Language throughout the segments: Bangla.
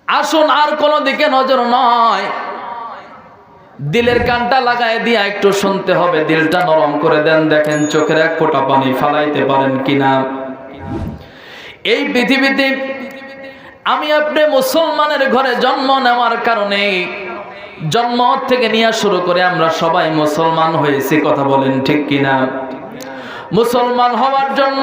আসুন আর কোনো দিকে নজর নয়, দিলের কানটা লাগায় দিয়া একটু শুনতে হবে, দিলটা নরম করে দেন, দেখেন চোখের এক ফোঁটা পানি ফালাইতে পারেন কিনা। এই পৃথিবীতে আমি আপনি মুসলমানের ঘরে জন্ম নেওয়ার কারণে জন্ম থেকে নিয়ে শুরু করে আমরা সবাই মুসলমান হয়েছি, কথা বলেন ঠিক কিনা? মুসলমান হওয়ার জন্য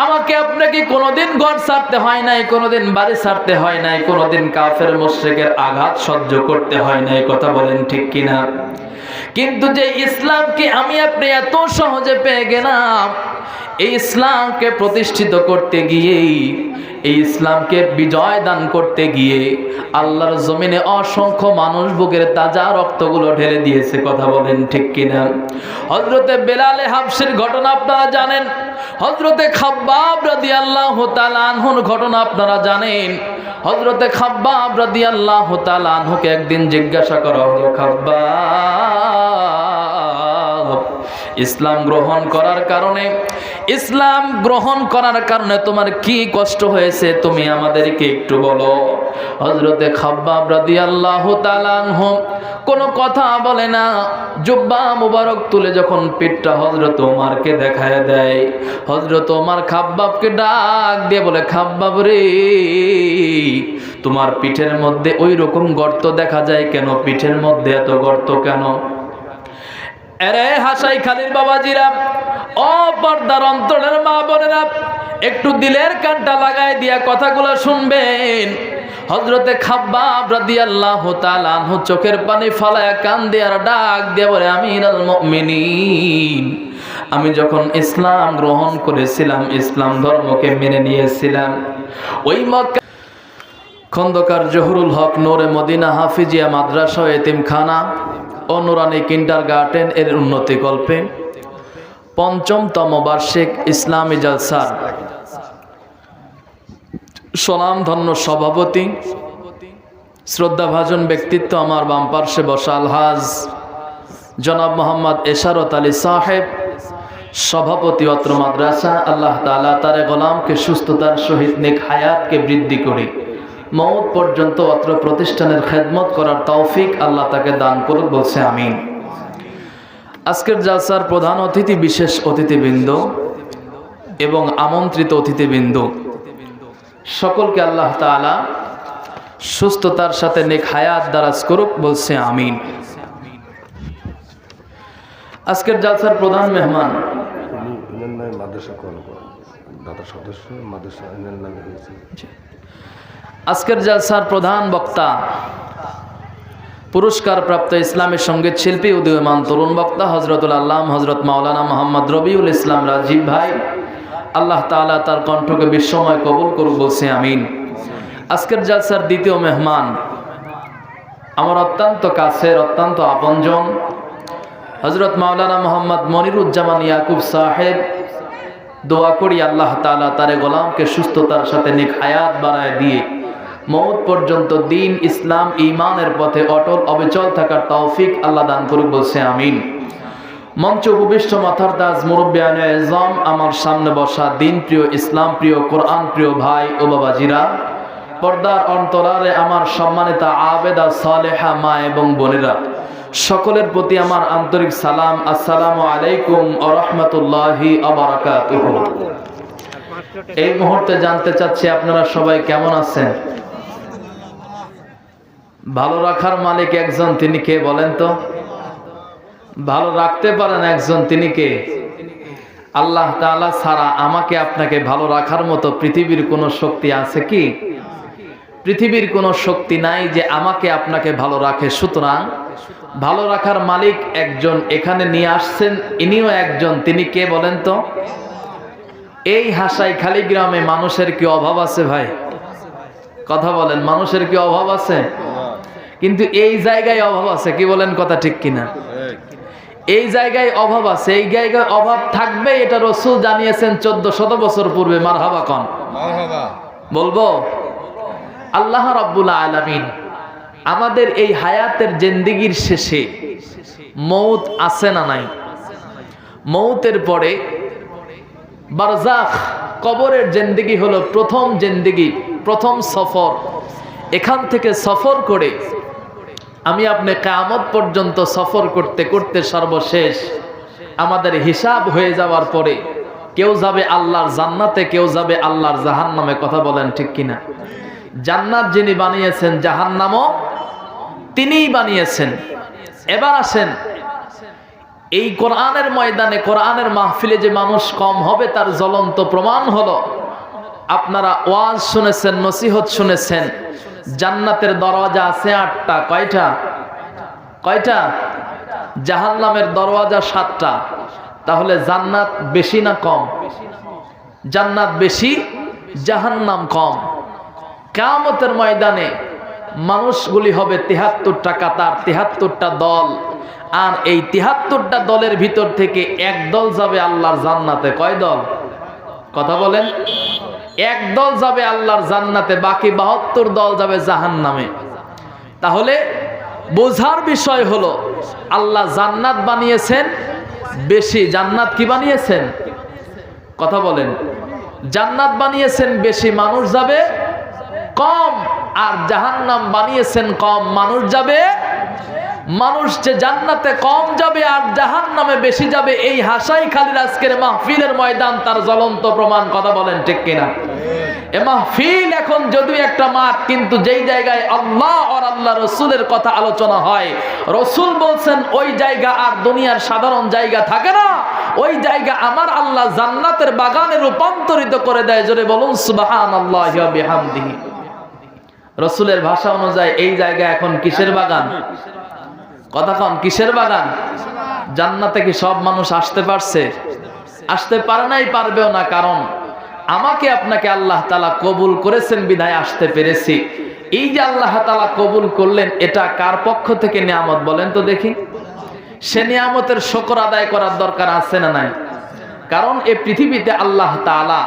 আমাকে আপনাকে কোনোদিন ঘর ছাড়তে হয় নাই, কোনোদিন বাড়ি ছাড়তে হয় নাই, কোনোদিন কাফের মুশরিকের আঘাত সহ্য করতে হয় নাই, কথা বলেন ঠিক কিনা? কিন্তু যে ইসলামকে আমি আপনি এত সহজে পেয়ে গেলাম, এই ইসলামকে প্রতিষ্ঠিত করতে গিয়ে, এই ইসলামকে বিজয় দান করতে গিয়ে আল্লাহর জমিনে অসংখ্য মানুষ বুকের তাজা রক্তগুলো ঢেলে দিয়েছে, কথা বলেন ঠিক কিনা? হযরতে বেলালে হাবশির ঘটনা আপনারা জানেন, হযরতে খাব্বাব রাদিয়াল্লাহু তাআলা আনহুর ঘটনা আপনারা জানেন। হযরতে খাব্বাব রাদিয়াল্লাহু তাআলা আনহুকে একদিন জিজ্ঞাসা করা হলো, খাব্বাব, ইসলাম গ্রহণ করার কারণে তোমার কি কষ্ট হয়েছে, তুমি আমাদেরকে একটু বলো। হযরতে খাব্বাব রাদিয়াল্লাহু তাআলা আনহু কোনো কথা বলে না, জুব্বা মুবারক তুলে যখন পিঠটা হযরত ওমরকে দেখায় দেয়, হযরত ওমর খাব্বাবকে ডাক দিয়ে বলে, খাব্বাব রে, তোমার পিঠের মধ্যে ওই রকম গর্ত দেখা যায় কেন? পিঠের মধ্যে এত গর্ত কেন? আরে হাসাই খালির বাবাজিরা, ও পর্দার অন্তরের মা বোনেরা, একটু দিলের কানটা লাগায় দিয়া কথাগুলো শুনবেন। হযরতে খাব্বাব রাদিয়াল্লাহু তাআলা আনহু চোখের পানি ফালায়া কান্দে আর ডাক দিয়ে বলে, আমিরুল মুমিনিন, আমি যখন ইসলাম গ্রহণ করেছিলাম, ইসলাম ধর্মকে মেনে নিয়েছিলাম, ওই মক্কা খন্দকার জহুরুল হক নূরে মদিনা হাফিজিয়া মাদ্রাসা এতিমখানা ও নুরানি কিন্ডারগার্টেন এর উন্নতি কল্পে ৫ম বার্ষিক ইসলামী জালসার স্বনামধন্য সভাপতি, শ্রদ্ধাভাজন ব্যক্তিত্ব, আমার বাম পার্শ্বে বসা আলহাজ জনাব মোহাম্মদ এশারত আলী সাহেব, সভাপতি অত্র মাদ্রাসা। আল্লাহ তাআলা তার গোলামকে সুস্থতার সহিত নেক হায়াতকে বৃদ্ধি করে মওত পর্যন্ত অত্র প্রতিষ্ঠানের খেদমত করার তৌফিক আল্লাহ তাকে দান করুক, বলছে আমিন। আজকের জালসার প্রধান অতিথি, বিশেষ অতিথিবৃন্দ এবং আমন্ত্রিত অতিথিবৃন্দ সকলকে আল্লাহ তাআলা সুস্থতার সাথে নেক হায়াত দারাজ করুক, বলছে আমিন। আজকের জালসার প্রধান মেহমান আজকের জালসার প্রধান বক্তা, পুরস্কারপ্রাপ্ত ইসলামী সঙ্গীত শিল্পী, উদীয়মান তরুণ বক্তা হযরতুল আল্লাম হযরত মাওলানা মোহাম্মদ রবিউল ইসলাম রাজীব ভাই, আল্লাহ তাআলা তার কণ্ঠকে বিশ্বময় কবুল করুক, বলছে আমিন। আজকের জালসার দ্বিতীয় মেহমান আমার অত্যন্ত কাছের, অত্যন্ত আপনজন হযরত মাওলানা মোহাম্মদ মনিরুজ্জামান ইয়াকুব সাহেব। দোয়া করি আল্লাহ তাআলা তার গোলামকে সুস্থতার সাথে নেক হায়াত বাড়ায় দিয়ে মওত পর্যন্ত দ্বীন, ইসলাম, ঈমানের পথে অটল অবিচল থাকার তৌফিক আল্লাহ দান করুক, বলছে আমিন। মঞ্চ উপবিষ্ট মাথার তাজ মুরব্বিয়ানে আযম, আমার সামনে বসা দিন প্রিয়, ইসলাম প্রিয়, কোরআন প্রিয় ভাই ও বাবাজিরা, পর্দার অন্তরালে আমার সম্মানিতা আবেদা সালেহা মা এবং বোনেরা, সকলের প্রতি আমার আন্তরিক সালাম। আসসালামু আলাইকুম ওয়া রাহমাতুল্লাহি ওয়া বারাকাতুহু। এই মুহূর্তে জানতে চাচ্ছি আপনারা সবাই কেমন আছেন? ভালো রাখার মালিক একজন, তিনি কে বলেন তো? ভালো রাখতে পারেন একজন, তিনি কে? আল্লাহ তাআলা ছাড়া আমাকে আপনাকে ভালো রাখার মতো পৃথিবীর কোনো শক্তি আছে কি? পৃথিবীর কোনো শক্তি নাই যে আমাকে আপনাকে ভালো রাখে। সুতরাং ভালো রাখার মালিক একজন এখানে নিয়ে আসছেন, ইনিও একজন, তিনি কে বলেন তো? এই হাসাই খালি গ্রামে মানুষের কি অভাব আছে ভাই? কথা বলেন, মানুষের কি অভাব আছে? কিন্তু এই জায়গায় অভাব আছে, কি বলেন, কথা ঠিক কিনা? এই জায়গায় অভাব আছে, এই জায়গায় অভাব থাকবে, এটা রাসূল জানিয়েছেন 1400 বছর পূর্বে। মারহাবা কোন? মারহাবা বলবো। আল্লাহ রাব্বুল আলামিন আমাদের এই হায়াতের জিন্দেগির শেষে মওত আছে না নাই? মওতের পরে বারজাখ, কবরের জিন্দেগি হলো প্রথম জিন্দেগি, প্রথম সফর। এখান থেকে সফর করে আমি আপনি কিয়ামত পর্যন্ত সফর করতে করতে সর্বশেষ আমাদের হিসাব হয়ে যাওয়ার পরে কেউ যাবে আল্লাহর জান্নাতে, কেউ যাবে আল্লাহর জাহান্নামে। কথা বলেন ঠিক কিনা? জান্নাত যিনি বানিয়েছেন, জাহান্নামও তিনিই বানিয়েছেন। এবার আসেন, এই কোরআনের ময়দানে, কোরআনের মাহফিলে যে মানুষ কম হবে তার জ্বলন্ত প্রমাণ হলো, আপনারা ওয়াজ শুনেছেন, নসিহত শুনেছেন, জান্নাতের দরওয়াজা আছে 8টা। কয়টা? কয়টা? জাহান্নামের দরওয়াজা 7টা। তাহলে জান্নাত বেশি না কম? জান্নাত বেশি, জাহান্নাম কম। কিয়ামতের ময়দানে মানুষগুলি হবে 73টা কাতার, 73টা দল। আর এই 73টা দলের ভিতর থেকে এক দল যাবে আল্লাহর জান্নাতে। কয় দল? কথা বলেন। এক দল যাবে আল্লাহর জান্নাতে, বাকি 72 দল যাবে জাহান্নামে। তাহলে বোঝার বিষয় হলো, আল্লাহ জান্নাত বানিয়েছেন বেশি। জান্নাত কি বানিয়েছেন? কথা বলেন। জান্নাত বানিয়েছেন বেশি, মানুষ যাবে কম। আর জাহান্নাম বানিয়েছেন কম, মানুষ যাবে। মানুষ যে জান্নাতে কম যাবে আর জাহান্নামে বেশি যাবে, এই হাসাই খালির আজকের মাহফিলের ময়দান তার জ্বলন্ত প্রমাণ। কথা বলেন ঠিক কিনা? এ মাহফিল এখন যদিও একটা মাঠ, কিন্তু যেই জায়গায় আল্লাহ আর আল্লাহ রসুলের কথা আলোচনা হয়, রসুল বলছেন ওই জায়গা আর দুনিয়ার সাধারণ জায়গা থাকে না, ওই জায়গা আমার আল্লাহ জান্নাতের বাগানে রূপান্তরিত করে দেয়। জোরে বলুন সুবহানাল্লাহি ওয়া বিহামদিহি। রসুলের ভাষা অনুযায়ী এই জায়গা এখন কিসের বাগান? কথা কন, কিসের বাগান? জান্নাতে কি সব মানুষ আসতে পারছে? আসতে পারে নাই, পারবেও না। কারণ আমাকে আপনাকে আল্লাহ তাআলা কবুল করেছেন বিধায় আসতে পেরেছি। এই যে আল্লাহ তাআলা কবুল করলেন, এটা কার পক্ষ থেকে নিয়ামত বলেন তো দেখি? সে নিয়ামতের শুকর আদায় করার দরকার আছে না নাই? কারণ এই পৃথিবীতে আল্লাহ তাআলা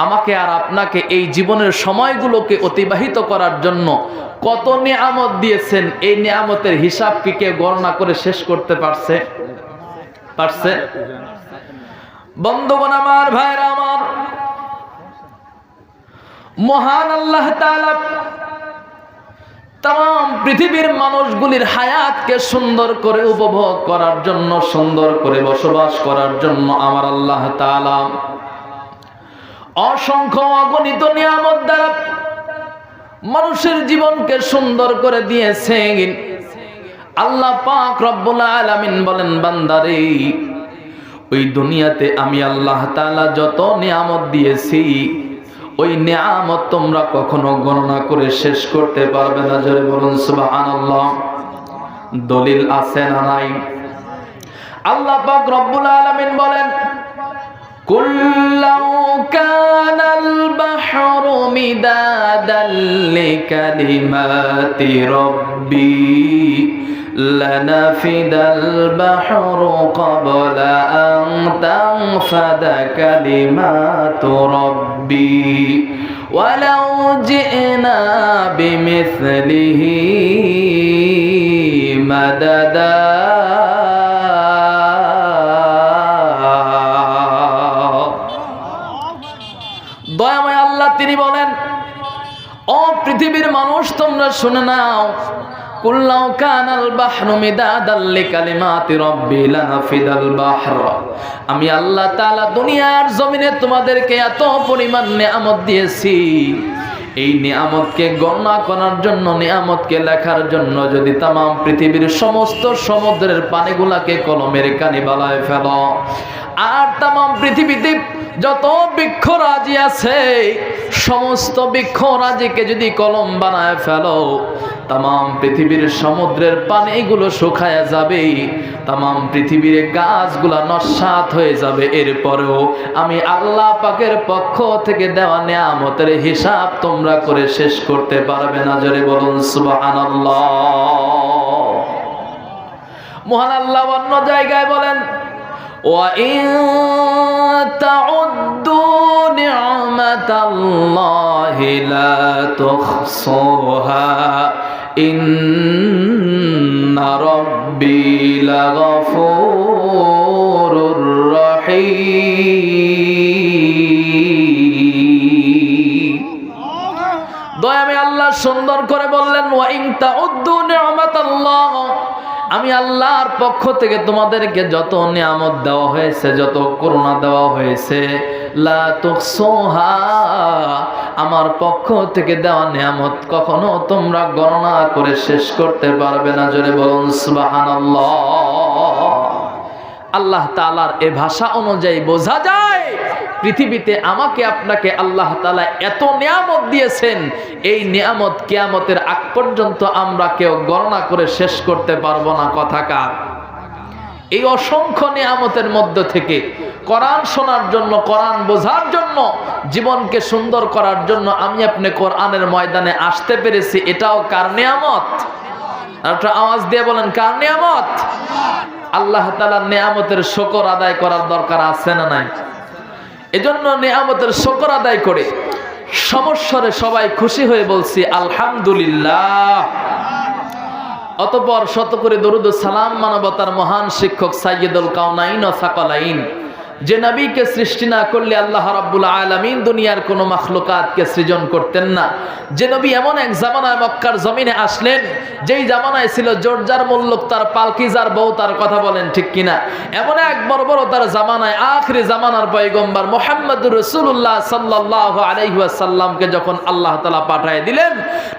আমাকে আর আপনাকে এই জীবনের সময়গুলোকে অতিবাহিত করার জন্য কত নিয়ামত দিয়েছেন, এই নিয়ামতের হিসাব কি কেউ গণনা করে শেষ করতে পারছে? পারছে? বন্ধুগণ আমার, ভাইরা আমার, মহান আল্লাহ তাআলা তাম পৃথিবীর মানুষগুলির হায়াতকে সুন্দর করে উপভোগ করার জন্য, সুন্দর করে বসবাস করার জন্য আমার আল্লাহ তাআলা অসংখ্য অগণিত নিয়ামত দ্বারা মানুষের জীবনকে সুন্দর করে দিয়েছেন। আল্লাহ পাক রব্বুল আলামিন বলেন, বান্দারে, ওই দুনিয়াতে আমি আল্লাহ তাআলা যত নিয়ামত দিয়েছি, ওই নিয়ামত তোমরা কখনো গণনা করে শেষ করতে পারবে না। জোরে বলুন সুবহানাল্লাহ। দলিল আছে না নাই? আল্লাহ পাক রব্বুল আলামিন বলেন, কুল্লাউ কানাল বাহরু মিদাদাল লিকালিমাতি রাব্বি লানাফিদাল বাহরু ক্বাবলা আন তানফাদা কালিমাতু রাব্বি ওয়ালাউ জিনা বিমিসলিহি মাদাদা। দয়াময় আল্লাহ তিনি বলেন, ও পৃথিবীর মানুষ তোমরা শুনে নাও, কুল্লাউ কানাল বাহরু মিদাদাল লিকালিমাতি রাব্বি লানাফিদাল বাহর। আমি আল্লাহ তাআলা দুনিয়ার জমিনে তোমাদেরকে এত পরিমাণ নিয়ামত দিয়েছি, এই নিয়ামতকে গণনা করার জন্য, নিয়ামতকে লেখার জন্য যদি তাম পৃথিবীর সমস্ত সমুদ্রের পানিগুলাকে কলমের কানি বানায় ফেলো, আর তাম পৃথিবীতে যত বৃক্ষরাজি আছে সমস্ত বৃক্ষরাজিকে যদি কলম বানায় ফেলো, তাম পৃথিবীর সমুদ্রের পানিগুলো শুকায় যাবে, তাম পৃথিবীর গাছগুলা নস্যাৎ হয়ে যাবে। এরপরেও আমি আল্লাহ পাকের পক্ষ থেকে দেওয়া নিয়ামতের হিসাব তোমরা করে শেষ করতে পারবে না। জোরে বলুন সুবহানাল্লাহ। মহান আল্লাহ অন্য জায়গায় বলেন, وَإِن تَعُدُّوا نِعْمَةَ اللَّهِ لَا تُحْصُوهَا إِنَّ رَبِّي لَغَفُورٌ رَّحِيمٌ। দয়াময় আল্লাহ সুন্দর করে বললেন ওয়া ইন তাউদ্দু নি'মাতাল্লাহ, আমি আল্লাহর পক্ষ থেকে তোমাদেরকে যত নিয়ামত দেওয়া হয়েছে, যত করুণা দেওয়া হয়েছে, লা তুহসুহা, আমার পক্ষ থেকে দেওয়া নিয়ামত কখনো তোমরা গণনা করে শেষ করতে পারবে না। জোরে বলুন সুবহানাল্লাহ। আল্লাহ তাআলার এ ভাষা অনুযায়ী বোঝা যায় পৃথিবীতে আমাকে আপনাকে আল্লাহ তাআলা এত নিয়ামত দিয়েছেন, এই নিয়ামত কিয়ামতের আগ পর্যন্ত আমরা কেউ গণনা করে শেষ করতে পারবো না। কথা কার? এই অসংখ্য নিয়ামতের মধ্য থেকে কোরআন শোনার জন্য, কোরআন বোঝার জন্য, জীবনকে সুন্দর করার জন্য আমি আপনি কোরআনের ময়দানে আসতে পেরেছি, এটাও কার নিয়ামত? একটা আওয়াজ দিয়ে বলেন, কার নিয়ামত? আল্লাহ তাআলার নিয়ামতের শুকর আদায় করার দরকার আছে না নাই? এজন্য নিয়ামতের শুকর আদায় করে সমস্বরে সবাই খুশি হয়ে বলছি আলহামদুলিল্লাহ। অতঃপর শত করে দরুদ ও সালাম মানবতার মহান শিক্ষক সাইয়্যিদুল কাউনাইন ও সাকালাইন, যে নবীকে সৃষ্টি না করলে আল্লাহ রাব্বুল আলামিন দুনিয়ার কোনো মাখলুকাতকে সৃজন করতেন না, যে নবী এমন এক জামানায় মক্কার জমিনে আসলেন যেই জামানায় ছিল জোরজার মুল্লুক তার পালকিজার বউ তার, কথা বলেন ঠিক কিনা? এমন এক বর্বরতার জামানায় আখিরি জামানার পয়গম্বর মুহাম্মদুর রাসূলুল্লাহ সাল্লাল্লাহু আলাইহি ওয়াসাল্লামকে যখন আল্লাহ তাআলা পাঠিয়ে দিলেন,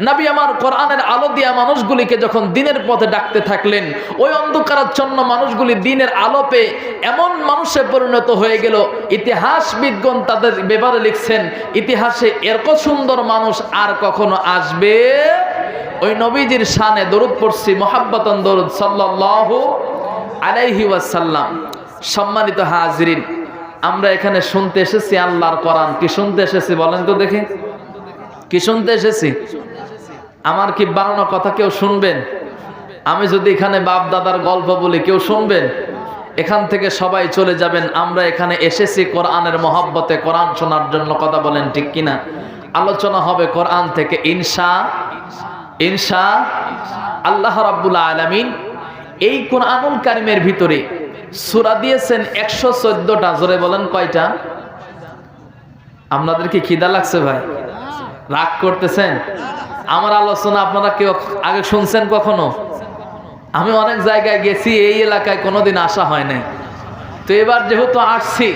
নবী আমার কোরআনের আলো দিয়া মানুষগুলিকে যখন দিনের পথে ডাকতে থাকলেন, ওই অন্ধকারাচ্ছন্ন মানুষগুলি দিনের আলো পেয়ে এমন মানুষে পরিণত হয়ে গেল, ইতিহাসবিদগণ তাদের ব্যাপারে লিখছেন ইতিহাসে এরকম সুন্দর মানুষ আর কখনো আসবে। ওই নবীজির শানে দরুদ পড়ছি, মুহাব্বতান দরুদ সাল্লাল্লাহু আলাইহি ওয়াসাল্লাম। সম্মানিত হাজিরিন, আমরা এখানে শুনতে এসেছি আল্লাহর কোরআন। কি শুনতে এসেছি বলেন তো দেখি? কি শুনতে এসেছি? আমার কি বানানো কথা কেউ শুনবেন? আমি যদি এখানে বাপ দাদার গল্প বলি কেউ শুনবেন? এখান থেকে সবাই চলে যাবেন। আমরা এখানে এসেছি কোরআনের মহব্বতে, কোরআন শোনার জন্য। কথা বলেন ঠিক কিনা? আলোচনা হবে কোরআন থেকে ইনশা আল্লাহ রাব্বুল আলামিন এই কোরআনুল কারীমের ভিতরে সূরা দিয়েছেন 114টা। জোরে বলেন কয়টা? আপনাদের কি খিদা লাগছে ভাই? রাগ করতেছেন? আমার আলোচনা আপনারা কেউ আগে শুনছেন কখনো? আমি অনেক জায়গায় গেছি, এই এলাকায় কোনোদিন আসা হয় নাই। তো এবার যেহেতু আসছি,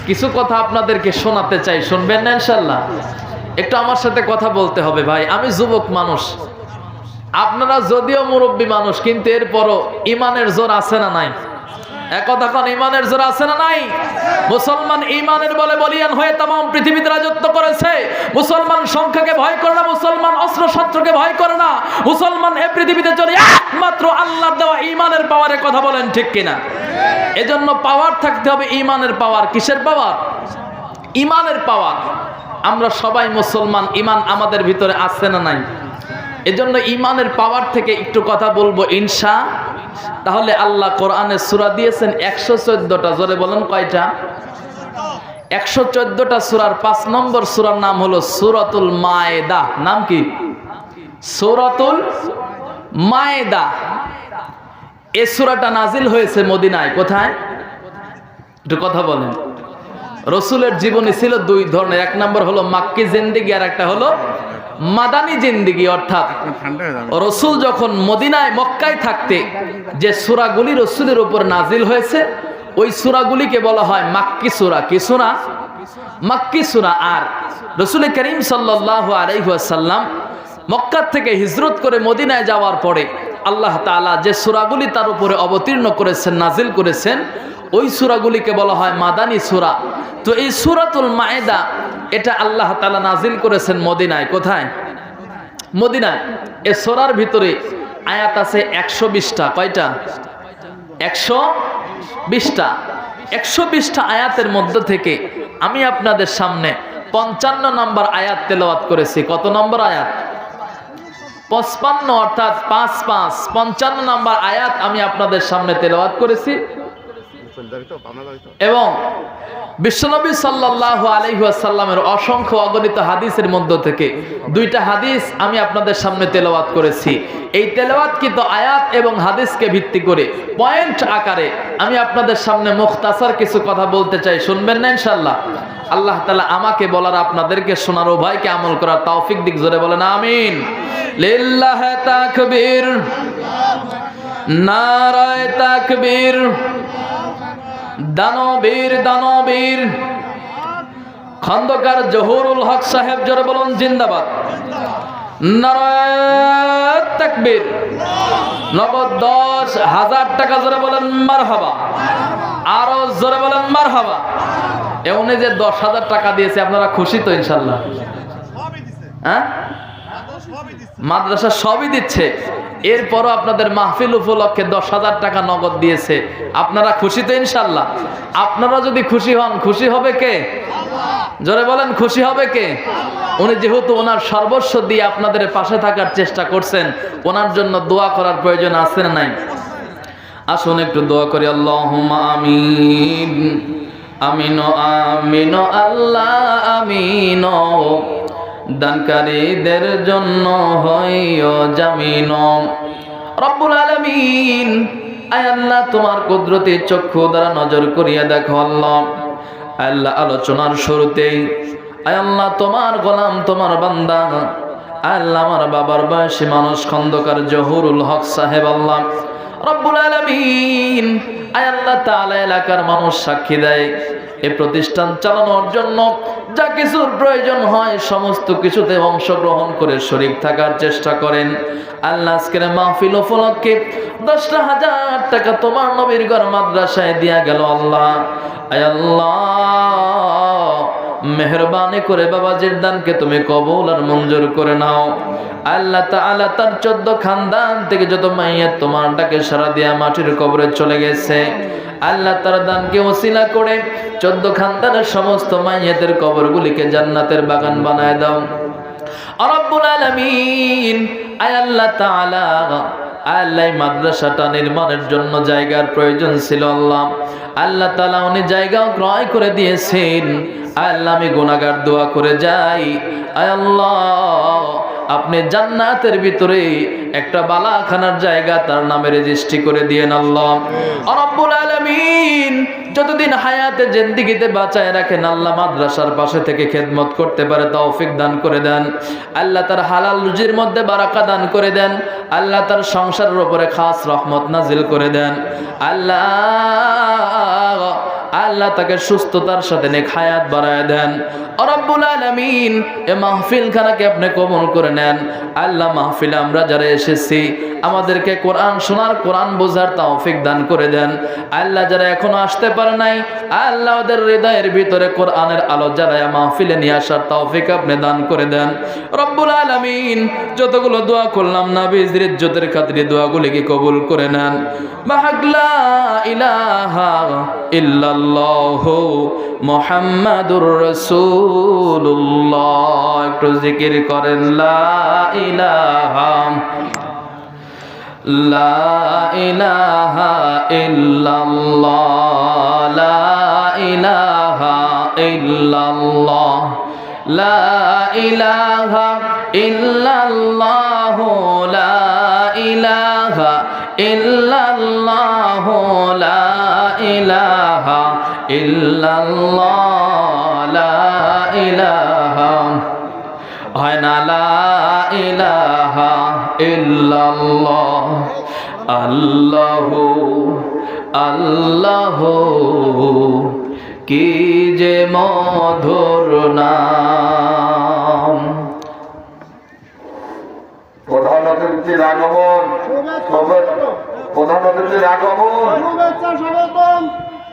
কিছু কথা আপনাদেরকে শোনাতে চাই। শুনবেন না ইনশাল্লাহ? একটু আমার সাথে কথা বলতে হবে ভাই। আমি যুবক মানুষ, আপনারা যদিও মুরব্বী মানুষ, কিন্তু এরপরও ইমানের জোর আছে না নাই? একথা কোন, ইমানের জোর আছে না নাই? মুসলমান ইমানের বলে বলিয়ান হয়ে তামাম পৃথিবীতে রাজত্ব করেছে। মুসলমান সংখ্যাকে ভয় করে না, মুসলমান অস্ত্র শস্ত্রকে ভয় করে না। মুসলমান এই পৃথিবীতে চলে একমাত্র আল্লাহর দেওয়া ইমানের পাওয়ারে। কথা বলেন ঠিক কিনা? এজন্য পাওয়ার থাকতে হবে, ইমানের পাওয়ার। কিসের পাওয়ার? ইমানের পাওয়ার। আমরা সবাই মুসলমান, ইমান আমাদের ভিতরে আছে না নাই? এজন্য ইমানের পাওয়ার থেকে একটু কথা বলবো ইনশা। তাহলে আল্লাহ কোরআনে সূরা দিয়েছেন 114টা। জোরে বলেন কয়টা? 114টা সূরার 5 নম্বর সূরার নাম হলো সূরাতুল মায়েদা। নাম কি? সূরাতুল মায়েদা। এই সূরাটা নাজিল হয়েছে মদিনায়। কোথায়? একটু কথা বলেন। রাসূলের জীবনী ছিল দুই ধরনের, এক নম্বর হলো মাক্কি জিন্দেগি, আর একটা হলো মাদানী জিন্দেগি। অর্থাৎ রাসূল যখন মদিনায় মক্কায় থাকতে যে সূরাগুলি রাসূলের উপর নাজিল হয়েছে, ওই সূরাগুলিকে বলা হয় মাক্কি সূরা। কি সূরা? মাক্কি সূরা। আর রাসূল করিম সাল্লাল্লাহু আলাইহি ওয়াসাল্লাম মক্কা থেকে হিজরত করে মদিনায় যাওয়ার পরে আল্লাহ তাআলা যে সূরাগুলি তার উপরে অবতীর্ণ করেছেন, নাজিল করেছেন, ওই সূরাগুলিকে বলা হয় মাদানী সূরা। তো এই সূরাতুল মায়েদা, এটা আল্লাহ তাআলা নাজিল করেছেন মদিনায়। কোথায়? মদিনায়। এই সূরার ভিতরে আয়াত আছে 120টা। কয়টা? 120টা। 120টা আয়াতের মধ্য থেকে আমি আপনাদের সামনে 55 নম্বর আয়াত তেলাওয়াত করেছি। কত নম্বর আয়াত? 55, অর্থাৎ 5 5 55 নম্বর আয়াত আমি আপনাদের সামনে তেলাওয়াত করেছি। এবং বিশ্বনবী সাল্লাল্লাহু আলাইহি ওয়াসাল্লামের অসংখ্য অগণিত হাদিসের মধ্য থেকে 2টা হাদিস আমি আপনাদের সামনে তেলাওয়াত করেছি। এই তেলাওয়াতকৃত আয়াত এবং হাদিসকে ভিত্তি করে পয়েন্ট আকারে আমি আপনাদের সামনে মুখতাসার কিছু কথা বলতে চাই। শুনবেন না ইনশাআল্লাহ? আল্লাহ তাআলা আমাকে বলার আপনাদেরকে শোনার উভয়কে আমল করার তৌফিক দিক, জোরে বলেন আমিন। লিল্লাহি তাকবীর, নারায়ে তাকবীর, দানবীর দানবীর খন্দকার জহুরুল হক সাহেব, জোরে বলুন জিন্দাবাদ। নারায়ে তাকবীর। নগদ 10,000 টাকা, জোরে বলেন মারহাবা। আরো জোরে বলেন মারহাবা। উনি যে 10,000 টাকা দিয়েছে, আপনারা খুশি তো ইনশাল্লাহ? হ্যাঁ, মাদ্রাসা সবই দিচ্ছে, এরপরও আপনাদের মাহফিল উপলক্ষে 10,000 টাকা নগদ দিয়েছে। আপনারা খুশি তো ইনশাল্লাহ? আপনারা যদি খুশি হন, খুশি হবে কে? জোরে বলেন খুশি হবে কে? উনি যেহেতু ওনার সর্বস্ব দিয়ে আপনাদের পাশে থাকার চেষ্টা করছেন, ওনার জন্য দোয়া করার প্রয়োজন আছে না নাই? আসুন একটু দোয়া করি। আল্লাহুম্মা আমিন, আমিন আমিন আল্লাহ আমিন। দানকারীদের জন্য হইও জামিন। রব্বুল আলামিন, আয় আল্লাহ তোমার কুদরতি চক্ষু দ্বারা নজর করিয়া দেখো আল্লাহ। আল্লাহ আলোচনার শুরুতেই আয় আল্লাহ তোমার গোলাম, তোমার বান্দা আল্লাহ আমার বাবার বয়সী মানুষ খন্দকার জহুরুল হক সাহেব আল্লাহ রব্বুল আলামিন, আয় আল্লাহ তাআলা এলাকার মানুষ সাক্ষী দেয় এই প্রতিষ্ঠান চালানোর জন্য যা কিছুর প্রয়োজন হয় সমস্ত কিছুতে অংশগ্রহণ করে শরীক থাকার চেষ্টা করেন। আল্লাহ আজকের মাহফিল উপলক্ষে 10,000 টাকা তোমার নবীর ঘর মাদ্রাসায় দিয়া গেল আল্লাহ। আয় আল্লাহ মেহেরবানি করে বাবাজির দানকে তুমি কবুল আর মঞ্জুর করে নাও। আল্লাহ তাআলা তার 14 খানদান থেকে যত মাইয়াত তোমার ডাকে সাড়া দিয়া মাটির কবরে চলে গেছে, আল্লাহ তার দানকে ওসিলা করে 14 খানদানের সমস্ত মাইয়াতের কবরগুলিকে জান্নাতের বাগান বানায় দাও রব্বুল আলামিন। আয় আল্লাহ তাআলা, আল্লাহ মাদ্রাসাটা নির্মাণের জন্য জায়গার প্রয়োজন ছিল আল্লাহ। আল্লাহ তাআলা উনি জায়গাও ক্রয় করে দিয়েছেন। আল্লাহ আমি গুনাহগার দোয়া করে যাই, আয় আল্লাহ আপনি জান্নাতের ভিতরে একটা বালাখানার জায়গা তার নামে রেজিস্ট্রি করে দিয়েন আল্লাহ রব্বুল আলামিন। যতদিন হায়াতে জিন্দেগিতে বাঁচায় রাখেন আল্লাহ মাদ্রাসার পাশে থেকে খেদমত করতে পারে তৌফিক দান করে দেন। আল্লাহ তার হালাল রুজির মধ্যে বারাকা দান করে দেন। আল্লাহ তার সংসারের উপরে খাস রহমত নাজিল করে দেন। আল্লাহ তাকে সুস্থতার সাথে নেক হায়াত বাড়ায় দেন রব্বুল আলামিন। এ মাহফিল খানাকে আপনি কবুল করে নেন আল্লাহ। মাহফিলে আমরা যারা এসেছি আমাদেরকে কোরআন শোনার, কোরআন বোঝার তৌফিক দান করে দেন আল্লাহ। যারা এখনো আসতে পারে নাই আল্লাহ ওদের হৃদয়ের ভিতরে কোরআনের আলো জ্বালায়া মাহফিলে নিয়ে আসার তৌফিক আপনি দান করে দেন রব্বুল আলামিন। যতগুলো দোয়া করলাম নবীর ইজ্জতের খাতিরে দোয়াগুলিকে কবুল করে নেন। লা ইলাহা ইল্লাল্লাহু মুহাম্মাদুর রাসূলুল্লাহ। একটু জিকির করেন লা ইলাহা, লা ইলাহা ইল্লাল্লাহ, লা ইলাহা ইল্লাল্লাহ, লা ইলাহা ইল্লাল্লাহ, লা ইলাহা ইল্লাল্লাহ, লা ইলাহা ইল্লাল্লাহ, লা ইলাহা হয় না, লা ইলাহা ইল্লাল্লাহ। আল্লাহু আল্লাহু কি যে মধুর নাম। প্রধান অতিথির আগমন, প্রধান অতিথির আগমন, শুভেচ্ছা স্বাগতম,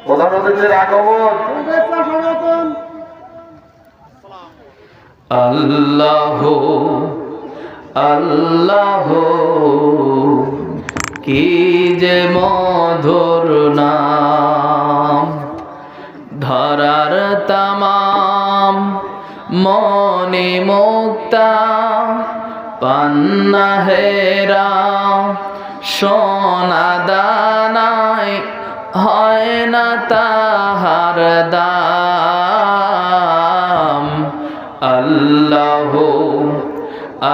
প্রধান অতিথির আগমন। শুভেচ্ছা স্বাগতম। আল্লাহু আল্লাহু কি যে মধুর নাম। ধরার তামাম মনে মুক্তা পান্না হেরা সোনা দানায় হয় না তাহার দাম। আল্লাহু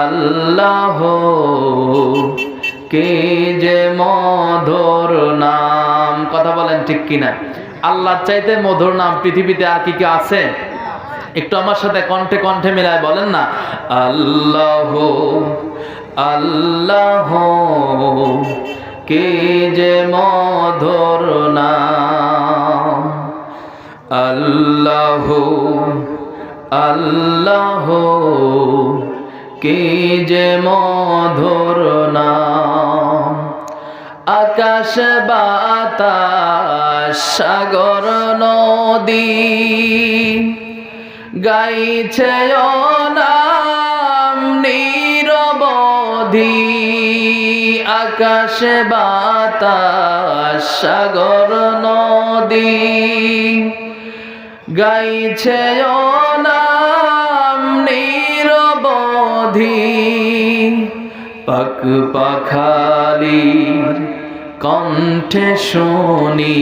আল্লাহু কি যে মধুর নাম। কথা বলেন ঠিক কিনা? আল্লাহর চাইতে মধুর নাম পৃথিবীতে আর কি কি আছে? একটু আমার সাথে কণ্ঠে কণ্ঠে মিলায় বলেন না, আল্লাহ আল্লাহ কে যে মধুর নাম, আল্লাহ আল্লাহ কে যে মধুর নাম। আকাশ বাতাস সাগর নদী গাইছে ও নাম নিরবধি। আকাশ বাতাস সাগর নদী গাইছে ও নাম নিরবধি। পাক পাখালির কণ্ঠে শুনি,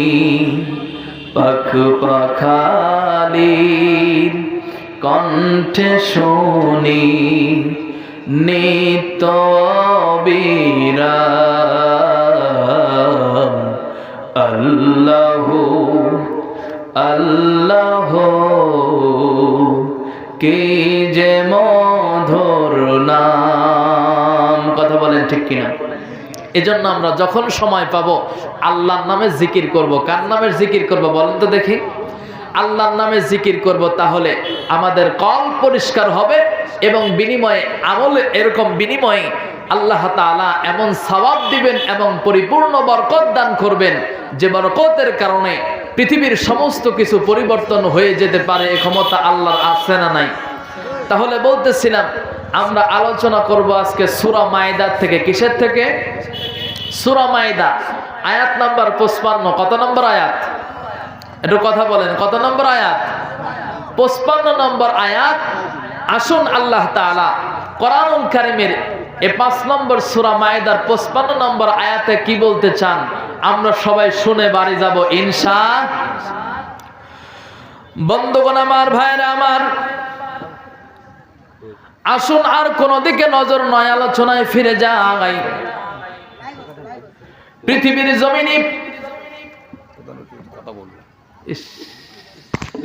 পাক পাখালির কণ্ঠে শুনি নিত্য বিরাম। আল্লাহ আল্লাহ কে যে মধুর নাম। কথা বলেন ঠিক কিনা? এজন্য আমরা যখন সময় পাবো আল্লাহর নামে জিকির করব। কার নামের জিকির করব বলেন তো দেখি? আল্লাহর নামে জিকির করব, তাহলে আমাদের কল্প পরিষ্কার হবে এবং বিনিময়ে আমলে এরকম বিনিময়ে আল্লাহ তাআলা এমন সওয়াব দিবেন এবং পরিপূর্ণ বরকত দান করবেন যে বরকতের কারণে পৃথিবীর সমস্ত কিছু পরিবর্তন হয়ে যেতে পারে। এই ক্ষমতা আল্লাহর আছে না নাই? তাহলে বলতেছিলাম আমরা আলোচনা করব আজকে সূরা মাইদা থেকে। কিসের থেকে? সূরা মাইদা আয়াত নাম্বার 55। কত নম্বর আয়াত? একটু কথা বলেন, কত নম্বর আয়াত? 55 নম্বর আয়াত। আসুন আল্লাহ তাআলা কোরআনুল কারীমের এই 5 নম্বর সূরা মাইদার 55 নম্বর আয়াতে কি বলতে চান আমরা সবাই শুনে বাড়ি যাব ইনশাআল্লাহ। বন্ধুগণ আমার, ভাইরা আমার, আসুন আর কোন দিকে নজর নয়, আলোচনায় ফিরে যাই। পৃথিবীর জমিনে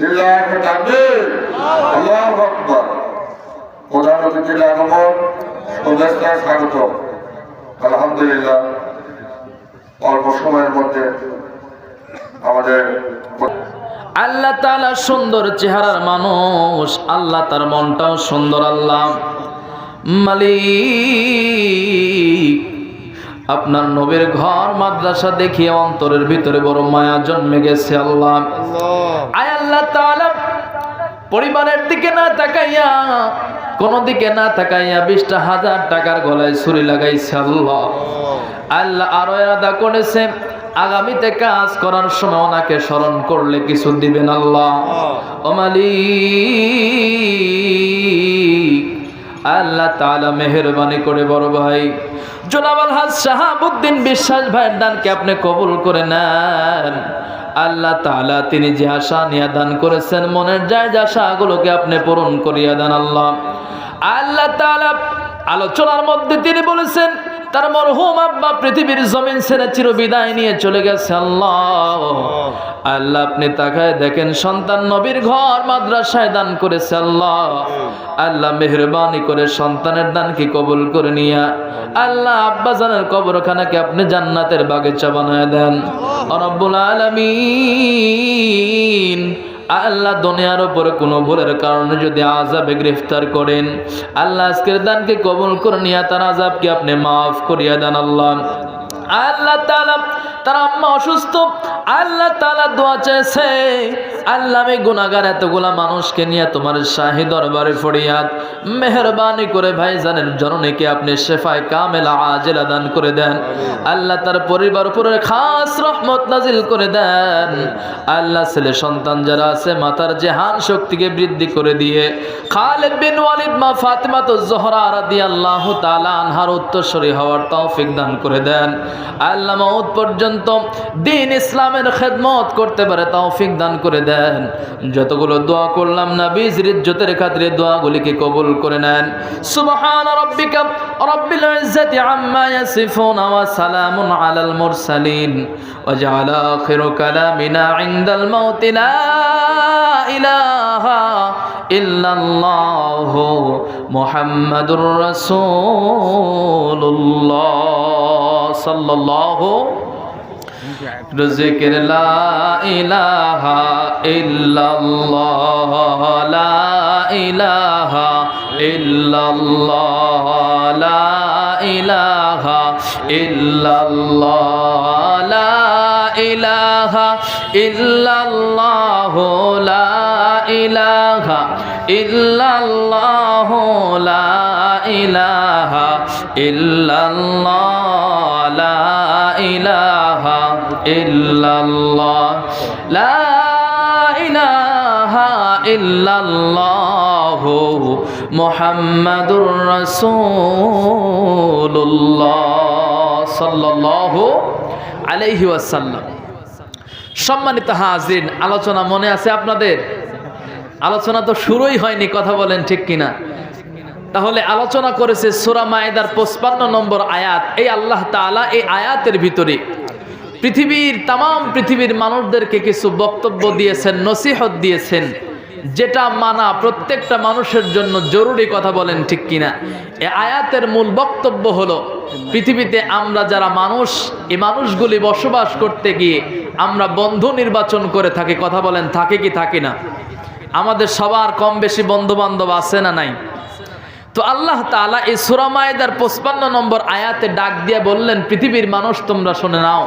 লিল্লাহি তাকবীর, আল্লাহু আকবার। প্রধান অতিথির আগমন, শুভেচ্ছা, স্বাগত। আলহামদুলিল্লাহ, অল্প সময়ের মধ্যে আমাদের আল্লাহ তাআলা সুন্দর চেহারার মানুষ, আল্লাহ তার মনটাও সুন্দর। আল্লাহ মালিক আপনার নবীর ঘর মাদ্রাসা দেখিয়ে অন্তরের ভিতরে বড় মায়া জন্মে গেছে। আল্লাহ আয় আল্লাহ তাআলা পরিবারের দিকে না তাকাইয়া, কোন দিকে না তাকাইয়া 20,000 টাকার গলায় ছুরি লাগাইছে। আল্লাহ আল্লাহ আরো ইরাদা করেছে আগামীতে কাজ করার সময় ওনাকে স্মরণ করলে কিছু দিবেন। আল্লাহ ও মালিক আল্লাহ তাআলা মেহেরবানি করে বড় ভাই জনাব আলহাজ শাহাবুদ্দিন বিশ্বাস ভাইয়ের দানকে আপনি কবুল করে নেন। আল্লাহ তাআলা তিনি যে আশা নিয়ে দান করেছেন, মনের জায়গা আশাগুলোকে আপনি পূরণ করিয়া দেন। আল্লাহ আল্লাহ তাআলা আলোচনার মধ্যে তিনি বলেছেন তার মরহুম আব্বা পৃথিবীর জমিন ছেড়ে চিরবিদায় নিয়ে চলে গেছে। আল্লাহ আল্লাহ আপনি তাকায় দেখেন, সন্তান নবীর ঘর মাদ্রাসায় দান করেছে। আল্লাহ আল্লাহ মেহেরবানি করে সন্তানের দানকে কবুল করে নিয়া আল্লাহ আব্বা জানের কবরখানাকে আপনি জান্নাতের বাগিচা বানায় দেন রব্বুল আলামিন। আল্লাহ দুনিয়ার উপরে কোনো ভুলের কারণে যদি আযাবে গ্রেফতার করেন, আল্লাহ আজকের দানকে কবুল করে নিয়া তার আযাবকে আপনি মাফ করিয়া দেন। আল্লাহ আল্লাহ তাআলা তার আম্মা অসুস্থ, আল্লাহ তাআলা দোয়া চেয়েছে, আল্লাহ আমি গুনাহগার এতগুলা মানুষকে নিয়ে তোমার শাহী দরবারে ফরিয়াদ, মেহেরবানি করে ভাইজানের জননীকে আপনি শেফায়ে কামেলা আজেলা দান করে দেন। আল্লাহ তার পরিবার উপরে খাস রহমত নাজিল করে দেন। আল্লাহ ছেলে সন্তান যারা আছে মাতার জেহান শক্তিকে বৃদ্ধি করে দিয়ে খালিদ বিন ওয়ালিদ মা ফাতিমাতুজ জোহরা রাদিয়াল্লাহু তাআলা আনহার উত্তরসূরি হওয়ার তৌফিক দান করে দেন। আল্লাহ মওত পর্যন্ত দ্বীন ইসলামের খেদমত করতে পারে তৌফিক দান করে দেন। যতগুলো দোয়া করলাম নবীর ইজ্জতের খাতিরে দোয়াগুলিকে কবুল করে নেন। সুবহান রাব্বিকা রাব্বিল ইজ্জাতি আম্মা ইয়াসিফুন ওয়া সালামুন আলাল মুরসালিন ওয়া জাআলা আখিরু কালামিনা ইনদাল মাউতি লা ইলাহা ইল্লাল্লাহু মুহাম্মাদুর রাসূলুল্লাহ সাল্লাল্লাহু জিকির লা ইলাহা ইল্লাল্লাহ লা ইলাহা ইল্লাল্লাহ লা ইলাহা ইল্লাল্লাহ লা ইলাহা ইল্লাল্লাহ লা ইলাহা ইল্লাল্লাহ লা ইলাহা ইল্লাল্লাহ লা ইলাহা ইল্লাল্লাহ লা ইলাহা ইল্লাল্লাহ মুহাম্মাদুর রাসূলুল্লাহ সাল্লাল্লাহু আলাইহি ওয়াসাল্লাম। সম্মানিত হাজিরিন, আলোচনা মনে আছে আপনাদের? আলোচনা তো শুরুই হয়নি, কথা বলেন ঠিক কিনা? তাহলে আলোচনা করেছে সূরা মায়েদার 55 নম্বর আয়াত। এই আল্লাহ তাআলা এই আয়াতের ভিতরে পৃথিবীর মানুষদেরকে কিছু বক্তব্য দিয়েছেন, নসিহত দিয়েছেন, যেটা মানা প্রত্যেকটা মানুষের জন্য জরুরি, কথা বলেন ঠিক কিনা? এই আয়াতের মূল বক্তব্য হলো, পৃথিবীতে আমরা যারা মানুষ, এই মানুষগুলি বসবাস করতে গিয়ে আমরা বন্ধু নির্বাচন করে থাকি, কথা বলেন থাকে কি থাকে না? আমাদের সবার কম বেশি বন্ধু বান্ধব আছে না নাই? তো আল্লাহ তাআলা এই সূরা মায়েদার 55 নম্বর আয়াতে ডাক দিয়ে বললেন, পৃথিবীর মানুষ তোমরা শুনে নাও,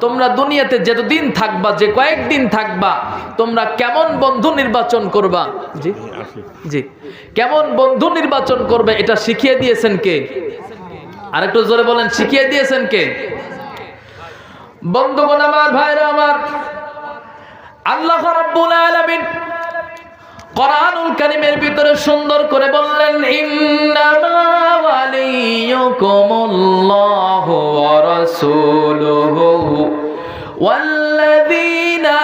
তোমরা দুনিয়াতে যতদিন থাকবা, যে কয়েকদিন থাকবা, তোমরা কেমন বন্ধু নির্বাচন করবা, জি কেমন বন্ধু নির্বাচন করবে, এটা শিখিয়ে দিয়েছেন কে? আরেকটু জোরে বলেন, শিখিয়ে দিয়েছেন কে? বন্ধুগণ আমার, ভাইরা আমার, আল্লাহ রাব্বুল আলামিন কোরআনুল কারীমের ভিতরে সুন্দর করে বললেন, ইন্নামা ওয়ালিয়ুকুমুল্লাহু ওয়া রাসূলুহু ওয়াল্লাযীনা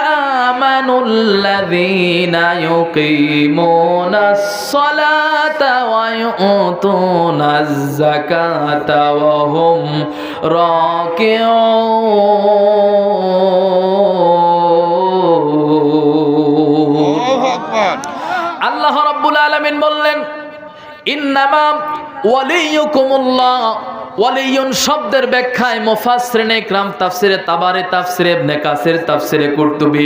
আমানুল্লাযীনা ইউকিমুনাস সালাতা ওয়া ইউতুনাজ যাকাতা ওয়া হুম রাকিউন। আল্লাহ রাব্বুল আলামিন বললেন, ইন্নামা ওয়ালিয়ুকুমুল্লাহ। ওয়ালিয়ুন শব্দের ব্যাখ্যায় মুফাসসিরিনে ইকরাম, তাফসিরে তাবারি, তাফসিরে ইবনে কাসির, তাফসিরে কুরতুবী,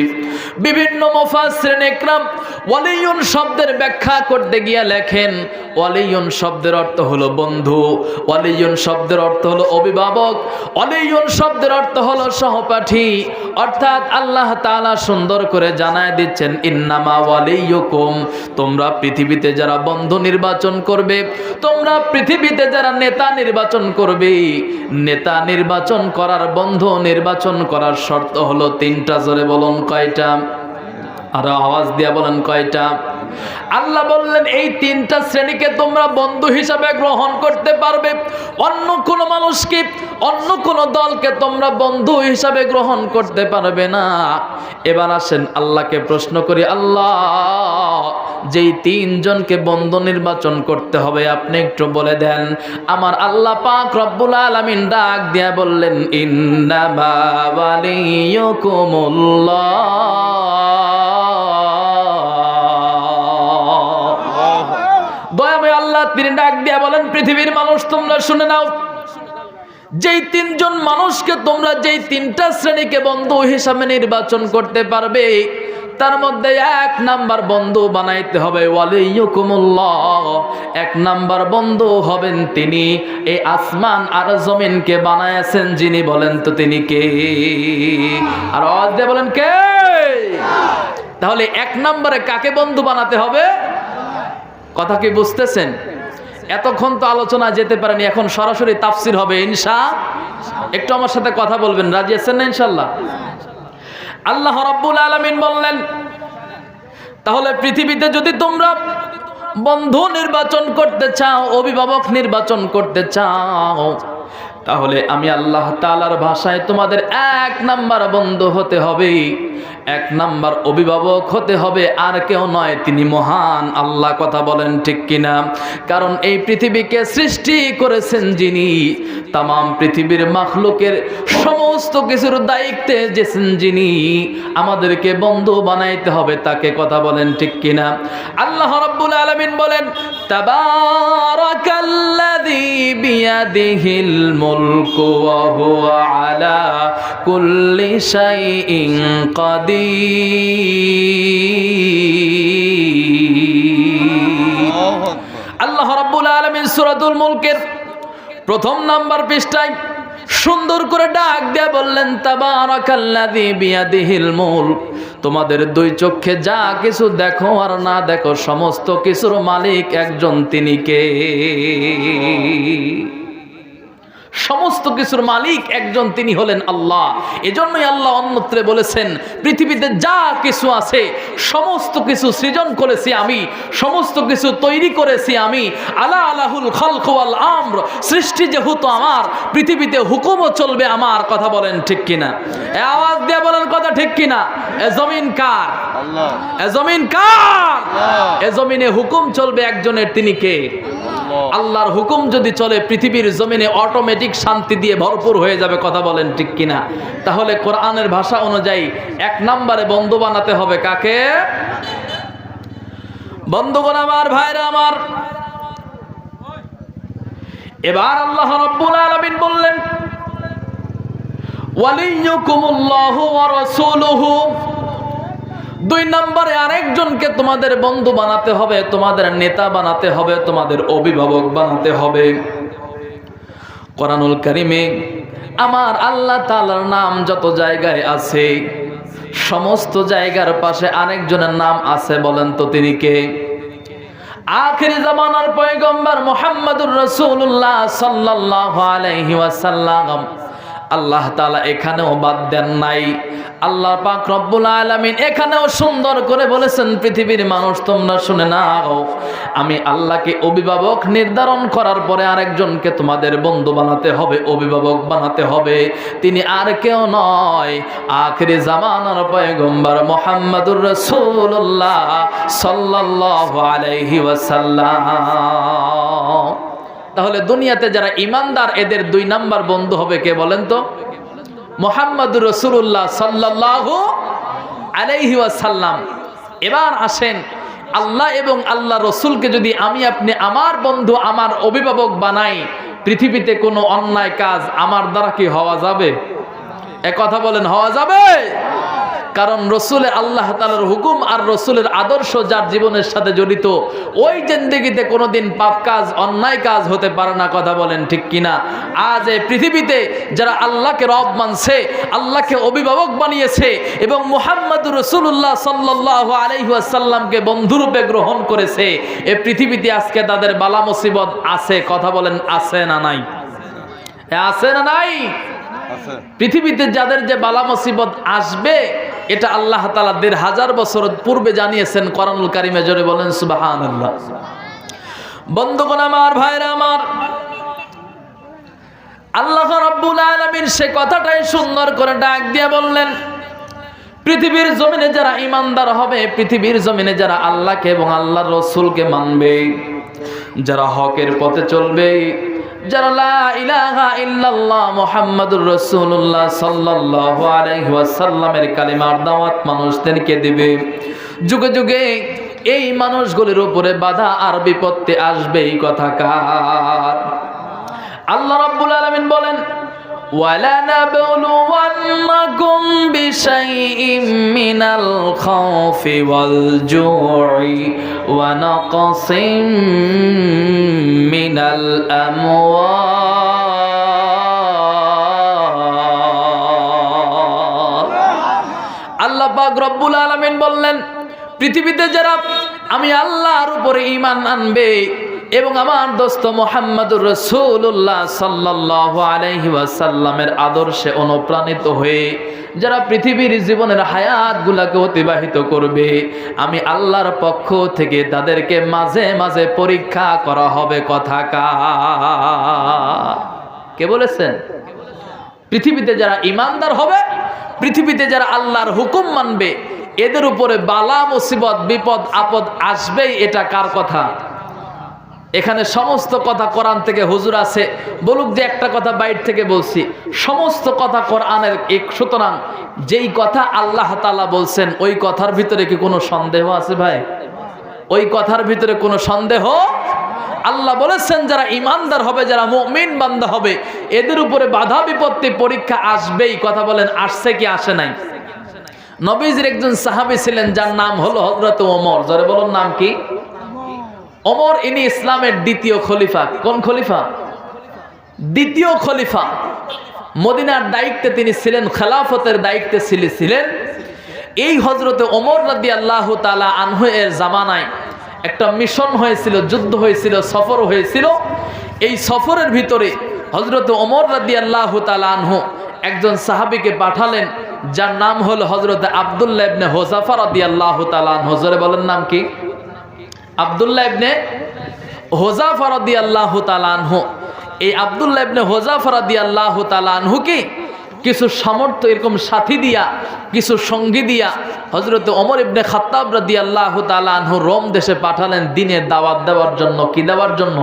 বিভিন্ন মুফাসসিরিনে ইকরাম ওয়ালিয়ুন শব্দের ব্যাখ্যা করতে গিয়ে লেখেন, ওয়ালিয়ুন শব্দের অর্থ হলো বন্ধু, ওয়ালিয়ুন শব্দের অর্থ হলো অভিভাবক, ওয়ালিয়ুন শব্দের অর্থ হলো সহপাঠী। অর্থাৎ আল্লাহ তাআলা সুন্দর করে জানায় দিচ্ছেন, ইন্নামা ওয়ালিয়ুকুম, তোমরা পৃথিবীতে যারা বন্ধু নির্বাচন করবে, তোমরা পৃথিবীতে যারা নেতা নির্বাচন করবে, নেতা নির্বাচন করার, বন্ধু নির্বাচন করার শর্ত হলো 3টা। জোরে বলুন কয়টা? আর আওয়াজ দিয়া বলেন কয়টা? আল্লাহ বললেন, এই 3টা শ্রেণীকে তোমরা বন্ধু হিসাবে গ্রহণ করতে পারবে, অন্য কোন মানুষকে, অন্য কোন দলকে তোমরা বন্ধু হিসাবে গ্রহণ করতে পারবে না। এবার আসেন আল্লাহকে প্রশ্ন করি, আল্লাহ যেই 3 জনকে বন্ধু নির্বাচন করতে হবে আপনি একটু বলে দেন। আমার আল্লাহ পাক রব্বুল আলামিন ডাক দিয়া বললেন, ইন্নামা ওয়ালিয়ুকুমুল্লাহ। দয়াময় আল্লাহ তিনি ডাক দিয়া বলেন, পৃথিবীর মানুষ তোমরা শুনে নাও, যেই 3 জন মানুষকে তোমরা, যেই 3টা শ্রেণীকে বন্ধু হিসাবে নির্বাচন করতে পারবে, তার মধ্যে 1 নাম্বার বন্ধু বানাইতে হবে ওয়ালিয়ুকুমুল্লাহ। 1 নাম্বার বন্ধু হবেন তিনি, এই আসমান আর জমিনকে বানায়াছেন যিনি, বলেন তো তিনি কে? আর আওয়াজ দিয়ে বলেন কে? তাহলে 1 নম্বরে কাকে বন্ধু বানাতে হবে? কথা কি বুঝতেছেন? এতক্ষণ তো আলোচনা যেতে পারেনি, এখন সরাসরি তাফসীর হবে ইনশাআল্লাহ। একটু আমার সাথে কথা বলবেন, রাজি আছেন না ইনশাআল্লাহ? আল্লাহ রাব্বুল আলামিন বললেন, তাহলে পৃথিবীতে যদি তোমরা বন্ধু নির্বাচন করতে চাও, অভিভাবক নির্বাচন করতে চাও, তাহলে আমি আল্লাহ তাআলার ভাষায় তোমাদের 1 নাম্বার বন্ধু হতে হবে। এক নাম্বার অভিভাবক হতে হবে আর কেউ নয়, তিনি মহান আল্লাহ। কথা বলেন ঠিক কিনা? কারণ এই পৃথিবীকে সৃষ্টি করেছেন যিনি, তাম পৃথিবীর মাখলুকের সমস্ত কিছুর দায়িত্বে যেছেন যিনি, আমাদেরকে বন্ধু বানাইতে হবে তাকে। কথা বলেন ঠিক কিনা? আল্লাহ রাব্বুল আলামিন বলেন, তাবারাকাল্লাযী বিয়াদিহিল মুলকু ওয়া হুয়া আলা কুল্লি শাইইন কাদির। আল্লাহ রাব্বুল আলামিন সূরাতুল মুলকের প্রথম নাম্বার পৃষ্ঠায় সুন্দর করে ডাক দিয়ে বললেন, তাবারাকাল্লাযী বিয়াদিহিল মুলক। তোমাদের দুই চোখে যা কিছু দেখো আর না দেখো, সমস্ত কিছুর মালিক একজন, তিনি কে? সমস্ত কিছুর মালিক একজন, তিনি হলেন আল্লাহ। এজন্যই আল্লাহ অন্যত্রে বলেছেন, পৃথিবীতে যা কিছু আছে সমস্ত কিছু সৃজন করেছি আমি, সমস্ত কিছু তৈরি করেছি আমি। আলা আলাহুল খালকু ওয়াল আমর, সৃষ্টি যেহেতু আমার, পৃথিবীতে হুকুমও চলবে আমার। কথা বলেন ঠিক কিনা? এ আওয়াজ দিয়ে বলেন কথা ঠিক কিনা? এ জমিন কার? আল্লাহ। এ জমিন কার? এ জমিনে হুকুম চলবে একজনের, তিনি কে? আল্লাহর হুকুম যদি চলে, পৃথিবীর জমিনে অটোমেটিক শান্তি দিয়ে ভরপুর হয়ে যাবে। কথা বলেন ঠিক কিনা? তাহলে কোরআনের ভাষা অনুযায়ী এক নম্বরে বন্ধু বানাতে হবে কাকে? বন্ধুগণ আমার, ভাইরা আমার, এবার আল্লাহ রাব্বুল আলামিন বললেন, ওয়ালিয়্যুকুমুল্লাহু ওয়া রাসূলুহু। দুই নম্বরে আরেকজনকে তোমাদের বন্ধু বানাতে হবে, তোমাদের নেতা বানাতে হবে, তোমাদের অভিভাবক বানাতে হবে। কোরআনুল কারীমে আমার আল্লাহ তাআলার নাম যত জায়গায় আছে, সমস্ত জায়গার পাশে আরেকজনের নাম আছে। বলেন তো তিনি কে? আখিরি জামানার পয়গম্বর মুহাম্মদুর রাসূলুল্লাহ সাল্লাল্লাহু আলাইহি ওয়াসাল্লাম। আল্লাহ তাআলা এখানেও বাদ দেন নাই। আল্লাহ পাক রব্বুল আলামিন এখানেও সুন্দর করে বলেছেন, পৃথিবীর মানুষ তোমরা শুনে নাও, আমি আল্লাহকে অভিভাবক নির্ধারণ করার পরে আরেকজনকে তোমাদের বন্ধু বানাতে হবে, অভিভাবক বানাতে হবে। তিনি আর কেউ নয়, আখিরি জামানার পয়গম্বর মুহাম্মদুর রাসূলুল্লাহ সাল্লাল্লাহু আলাইহি ওয়াসাল্লাম। তাহলে দুনিয়াতে যারা ইমানদার, এদের দুই নাম্বার বন্ধু হবে কে বলেন তো? মুহাম্মদুর রাসূলুল্লাহ সাল্লাল্লাহু আলাইহি ওয়াসাল্লাম। এবার আসেন, আল্লাহ এবং আল্লাহ রসুলকে যদি আমি আপনি আমার বন্ধু, আমার অভিভাবক বানাই, পৃথিবীতে কোনো অন্যায় কাজ আমার দ্বারা কি হওয়া যাবে? এক কথা বলেন, হওয়া যাবে? কারণ রসুলে আল্লাহ তাআলার হুকুম আর রসুলের আদর্শ যার জীবনের সাথে জড়িত, ওই জিন্দেগিতে কোনোদিন পাপ কাজ, অন্যায় কাজ হতে পারে না। কথা বলেন ঠিক কিনা? আজ এই পৃথিবীতে যারা আল্লাহকে রব মানছে, আল্লাহকে অভিভাবক বানিয়েছে এবং মুহাম্মদুর রাসূলুল্লাহ সাল্লাল্লাহু আলাইহি ওয়াসাল্লামকে বন্ধুরূপে গ্রহণ করেছে, এই পৃথিবীতে আজকে তাদের বালা মুসিবত আছে। কথা বলেন, আছে না নাই? আছে না নাই? পৃথিবীতে যাদের যে বালা মুসিবত আসবে, এটা আল্লাহ তাআলা ১৫০০ বছর পূর্বে জানিয়েছেন কোরআনুল কারীমে। জোরে বলেন সুবহানাল্লাহ। বন্ধুগণ আমার, ভাইরা আমার, আল্লাহ রাব্বুল আলামিন সে কথাটাই সুন্দর করে ডাক দিয়ে বললেন, পৃথিবীর জমিনে যারা ঈমানদার হবে, পৃথিবীর জমিনে যারা আল্লাহকে এবং আল্লাহর রাসূলকে মানবে, যারা হকের পথে চলবে, যারা লা ইলাহা ইল্লাল্লাহ মুহাম্মাদুর রাসূলুল্লাহ সাল্লাল্লাহু আলাইহি ওয়াসাল্লামের কালিমার দাওয়াত মানুষদেরকে দিবে, যুগে যুগে এই মানুষগুলির উপরে বাধা আর বিপত্তি আসবে। এই কথা কার? আল্লাহ রাব্বুল আলামিন বলেন, وَلَنَبْلُوَنَّكُمْ بِشَيْءٍ مِّنَ الْخَوْفِ وَالْجُوعِ وَنَقْصٍ مِّنَ الْأَمْوَالِ। আল্লাহ পাক রব্বুল আলামিন বললেন, পৃথিবীতে যারা আমি আল্লাহর উপরে ঈমান আনবে এবং আমার দোস্ত মুহাম্মদুর রাসূলুল্লাহ সাল্লাল্লাহু আলাইহি ওয়াসাল্লামের আদর্শে অনুপ্রাণিত হয়ে যারা পৃথিবীর জীবনের হায়াতগুলোকে অতিবাহিত করবে, আমি আল্লাহর পক্ষ থেকে তাদেরকে মাঝে মাঝে পরীক্ষা করা হবে। কথা কে বলেছেন? পৃথিবীতে যারা ঈমানদার হবে, পৃথিবীতে যারা আল্লাহর হুকুম মানবে এদের উপরে বালা মুসিবত বিপদ আপদ আসবেই, এটা কার কথা? এখানে সমস্ত কথা কোরআন থেকে হুজুর আছে, বলুক যে একটা কথা বাইর থেকে বলছি, সমস্ত কথা কোরআনের এক। সুতরাং যেই কথা আল্লাহ তাআলা বলছেন ওই কথার ভিতরে কি কোনো সন্দেহ আছে ভাই? ওই কথার ভিতরে কোনো সন্দেহ? আল্লাহ বলেছেন যারা ইমানদার হবে, যারা মুমিন বান্দা হবে, এদের উপরে বাধা বিপত্তি পরীক্ষা আসবেই। কথা বলেন, আসছে কি আসে নাই? নবীজির একজন সাহাবী ছিলেন যার নাম হলো হযরত ওমর। জোরে বলুন, নাম কি? ওমর। ইনি ইসলামের দ্বিতীয় খলিফা। কোন খলিফা? দ্বিতীয় খলিফা। মদিনার দায়িত্বে তিনি ছিলেন, খেলাফতের দায়িত্বে ছিলেন। এই হযরত ওমর রাদিয়াল্লাহু তাআলা আনহু এর জামানায় একটা মিশন হয়েছিল, যুদ্ধ হয়েছিল, সফর হয়েছিল। এই সফরের ভিতরে হযরত ওমর রাদিয়াল্লাহু তাআলা আনহু একজন সাহাবীকে পাঠালেন যার নাম হলো হযরত আব্দুল্লাহ ইবনে হুযাফা রাদিয়াল্লাহু তাআলা আনহু। জোরে বলেন, নাম কি? আব্দুল্লাহ ইবনে হুযাফা রাদিয়াল্লাহু তাআলা আনহু। এই আব্দুল্লাহ ইবনে হুযাফা রাদিয়াল্লাহু তাআলা আনহু কি কিছু সামর্থ্য, এরকম সাথী দিয়া, কিছু সঙ্গী দিয়া হযরত ওমর ইবনে খাত্তাব রাদিয়াল্লাহু তাআলা আনহু রোম দেশে পাঠালেন দ্বীনের দাওয়াত দেওয়ার জন্য। কি দেওয়ার জন্য?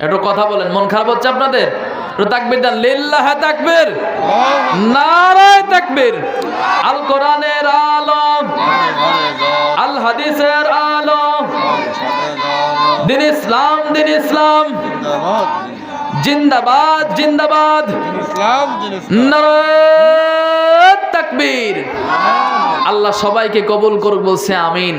একটু কথা বলেন, মন খারাপ হচ্ছে আপনাদের? তাকবীর দেন, লিল্লাহি তাকবীর, নারায়ে তাকবীর। আল কোরআনের আলো, আল হাদিসের আলো, দিন ইসলাম, দিন ইসলাম জিন্দাবাদ, জিন্দাবাদ, নারায়ে তাকবীর। আল্লাহ সবাইকে কবুল করুক, বলছে আমিন।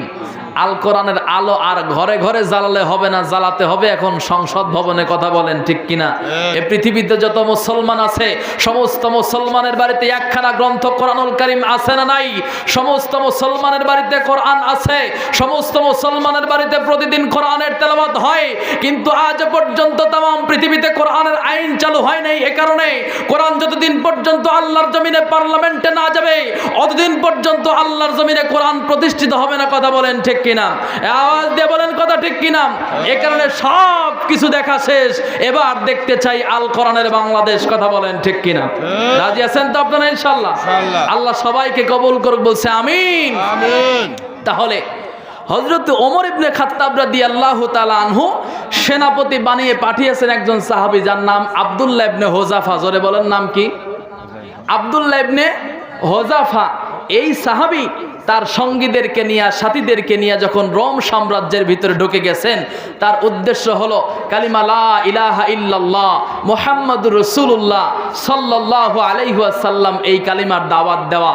আল কোরআনের আলো আর ঘরে ঘরে জ্বালালে হবে না, জ্বালাতে হবে এখন সংসদ ভবনে। কথা বলেন ঠিক কিনা? এই পৃথিবীতে যত মুসলমান আছে সমস্ত মুসলমানের বাড়িতে একখানা গ্রন্থ কোরআনুল কারীম আছে না নাই? সমস্ত মুসলমানের বাড়িতে কোরআন আছে, সমস্ত মুসলমানের বাড়িতে প্রতিদিন কোরআনের তেলাওয়াত হয়। কিন্তু আজ পর্যন্ত तमाम পৃথিবীতে কোরআনের আইন চালু হয় নাই। এই কারণে কোরআন যতদিন পর্যন্ত আল্লাহর জমিনে পার্লামেন্টে না যাবে অতদিন পর্যন্ত আল্লাহর জমিনে কোরআন প্রতিষ্ঠিত হবে না। কথা বলেন ঠিক কিনা? আওয়াজ দিয়ে বলেন কথা ঠিক কিনা? এই কারণে সব কিছু দেখা শেষ, এবার দেখতে চাই আল কোরআনের বাংলাদেশ। কথা বলেন ঠিক কিনা? রাজি আছেন তো আপনারা? ইনশাআল্লাহ। আল্লাহ সবাইকে কবুল করুক, বলছে আমিন, আমিন। তাহলে হযরত ওমর ইবনে খাত্তাব রাদিয়াল্লাহু তাআলা আনহু সেনাপতি বানিয়ে পাঠিয়েছেন একজন সাহাবী যার নাম আব্দুল্লাহ ইবনে হুযাফা। জোরে বলেন, নাম কি? আব্দুল্লাহ ইবনে হুযাফা। এই সাহাবী তার সঙ্গীদেরকে নিয়ে, সাথীদেরকে নিয়ে যখন রোম সাম্রাজ্যের ভিতরে ঢুকে গেছেন, তার উদ্দেশ্য হলো কালিমা লা ইলাহা ইল্লাল্লাহ মুহাম্মাদুর রাসূলুল্লাহ সাল্লাল্লাহু আলাইহি ওয়াসাল্লাম, এই কালিমার দাওয়াত দেওয়া।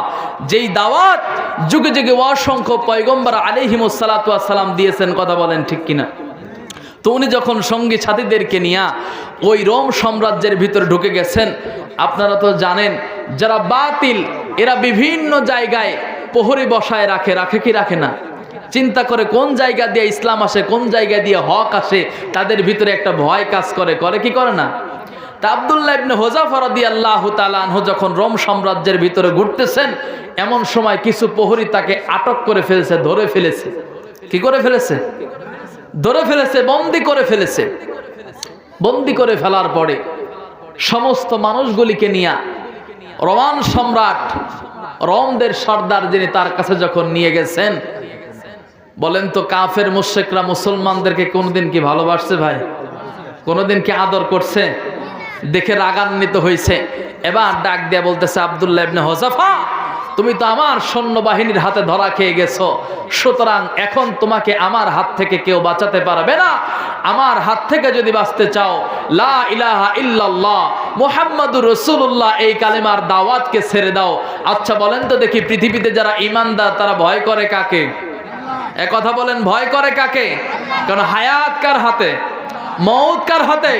যেই দাওয়াত যুগে যুগে অসংখ্য পয়গম্বর আলাইহিমুস সালাতু ওয়াস সালাম দিয়েছেন। কথা বলেন ঠিক কিনা? তো উনি যখন সঙ্গী সাথীদেরকে নিয়ে ওই রোম সাম্রাজ্যের ভিতরে ঢুকে গেছেন, আপনারা তো জানেন যারা বাতিল এরা বিভিন্ন জায়গায় প্রহরী বসায় রাখে, রাখে কি রাখে না? চিন্তা করে কোন জায়গা দিয়ে ইসলাম আসে, কোন জায়গা দিয়ে হক আসে, তাদের ভিতরে একটা ভয় কাজ করে, করে কি করে না? তা আব্দুল্লাহ ইবনে হুযাফা রাদিয়াল্লাহু তাআলা আনহু যখন রোম সাম্রাজ্যের ভিতরে ঘুরতেছেন, এমন সময় কিছু প্রহরী তাকে আটক করে ফেলেছে, ধরে ফেলেছে। কি করে ফেলেছে? ধরে ফেলেছে, বন্দী করে ফেলেছে। বন্দী করে ফেলার পরে সমস্ত মানুষগুলিকে নিয়ে রোমান সম্রাট, রোমদের সর্দার যিনি, তার কাছে যখন নিয়ে গেছেন, বলেন তো কাফের মুশরিকরা মুসলমানদেরকে কোনোদিন কি ভালোবাসছে ভাই? কোনোদিন কি আদর করছে? দেখে রাগান্বিত হয়েছে। এবার ডাক দিয়ে বলতেছে, আব্দুল্লাহ ইবনে হুযাফা, তুমি তো আমার সৈন্যবাহিনীর হাতে ধরা খেয়ে গেছো, সুতরাং এখন তোমাকে আমার হাত থেকে কেউ বাঁচাতে পারবে না। আমার হাত থেকে যদি বাঁচতে চাও, লা ইলাহা ইল্লাল্লাহ মুহাম্মাদুর রাসূলুল্লাহ এই কালেমার দাওয়াতকে ছেড়ে দাও। আচ্ছা বলেন তো দেখি, পৃথিবীতে যারা ঈমানদার তারা ভয় করে কাকে? এক কথা বলেন, ভয় করে কাকে? কারণ হায়াত কার হাতে, মউত কার হাতে?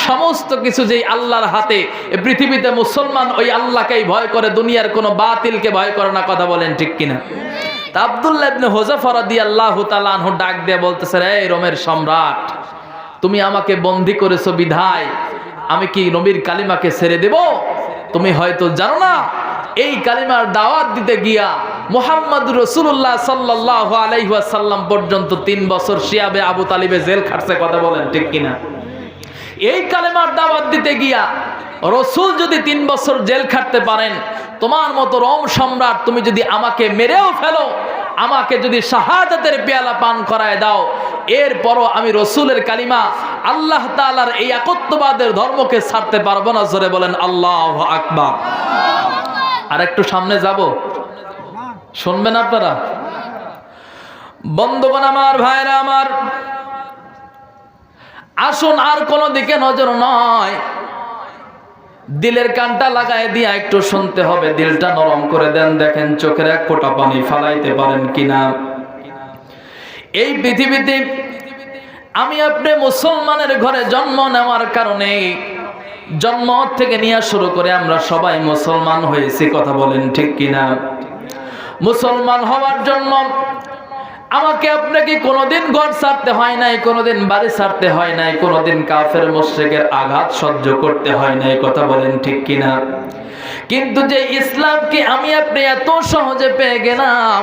সমস্ত কিছু যেই আল্লাহর হাতে। পৃথিবীতে মুসলমান ওই আল্লাহকেই ভয় করে, দুনিয়ার কোনো বাতিলকে ভয় করে না। কথা বলেন ঠিক কিনা? তা আব্দুল্লাহ ইবনে হুযাফা রাদিয়াল্লাহু তাআলা আনহু ডাক দিয়ে বলতেছে, এই রোমের সম্রাট, তুমি আমাকে বন্দী করেছো বিধায় আমি কি নবীর কালিমাকে ছেড়ে দেব? তুমি হয়তো জানো না, এই কালিমার দাওয়াত দিতে গিয়া মুহাম্মাদুর রাসূলুল্লাহ সাল্লাল্লাহু আলাইহি ওয়াসাল্লাম পর্যন্ত 3 বছর শিয়াবে আবু তালিবে জেল খাটছে। কথা বলেন ঠিক কিনা? এই কালেমার দাওয়াত দিতে গিয়া রসুল যদি 3 বছর জেল খাটতে পারেন, তোমার মতো রোম সম্রাট তুমি যদি আমাকে মেরেও ফেলো, আমাকে যদি শাহাদাতের পেয়ালা পান করায় দাও, এরপরও আমি রসুলের কালিমা আল্লাহ তাআলার এই একত্ববাদের ধর্মকে ছাড়তে পারবো না। জোরে বলেন আল্লাহু আকবার। আর একটু সামনে যাব, শুনবেন আপনারা? বন্ধুগণ আমার, ভাইরা আমার, আসুন আর কোনো দিকে নজর নয়, দিলের কানটা লাগায় দিয়া একটু শুনতে হবে, দিলটা নরম করে দেন। দেখেন চোখের এক ফোঁটা পানি ফালাইতে পারেন কিনা। এই পৃথিবীতে আমি আপনি মুসলমানের ঘরে জন্ম নেওয়ার কারণে, জন্ম থেকে নিয়ে শুরু করে আমরা সবাই মুসলমান হয়েছি, কথা বলেন ঠিক কিনা? মুসলমান হওয়ার জন্য আমাকে আপনাকে কোনোদিন ঘর ছাড়তে হয় নাই, কোনোদিন বাড়ি ছাড়তে হয় নাই, কোনোদিন কাফের মুশরিকের আঘাত সহ্য করতে হয় নাই, কথা বলেন ঠিক কিনা? কিন্তু যে ইসলামকে আমি আপনি এত সহজে পেয়ে গেলাম,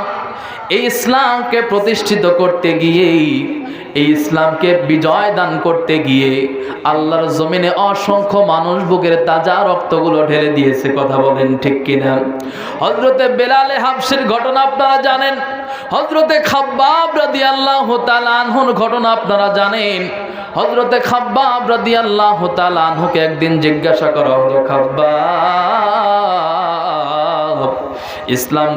এই ইসলামকে প্রতিষ্ঠিত করতে গিয়ে, এই ইসলামকে বিজয় দান করতে গিয়ে আল্লাহর জমিনে অসংখ্য মানুষ বুকের তাজা রক্তগুলো ঢেলে দিয়েছে, কথা বলেন ঠিক কিনা? হযরতে বেলাল হাবশির ঘটনা আপনারা জানেন, হযরতে খাব্বাব রাদিয়াল্লাহু তাআলা আনহুর ঘটনা আপনারা জানেন। হযরতে খাব্বাব রাদিয়াল্লাহু তাআলা আনহুকে একদিন জিজ্ঞাসা করা হলো, খাব্বাব, ইসলাম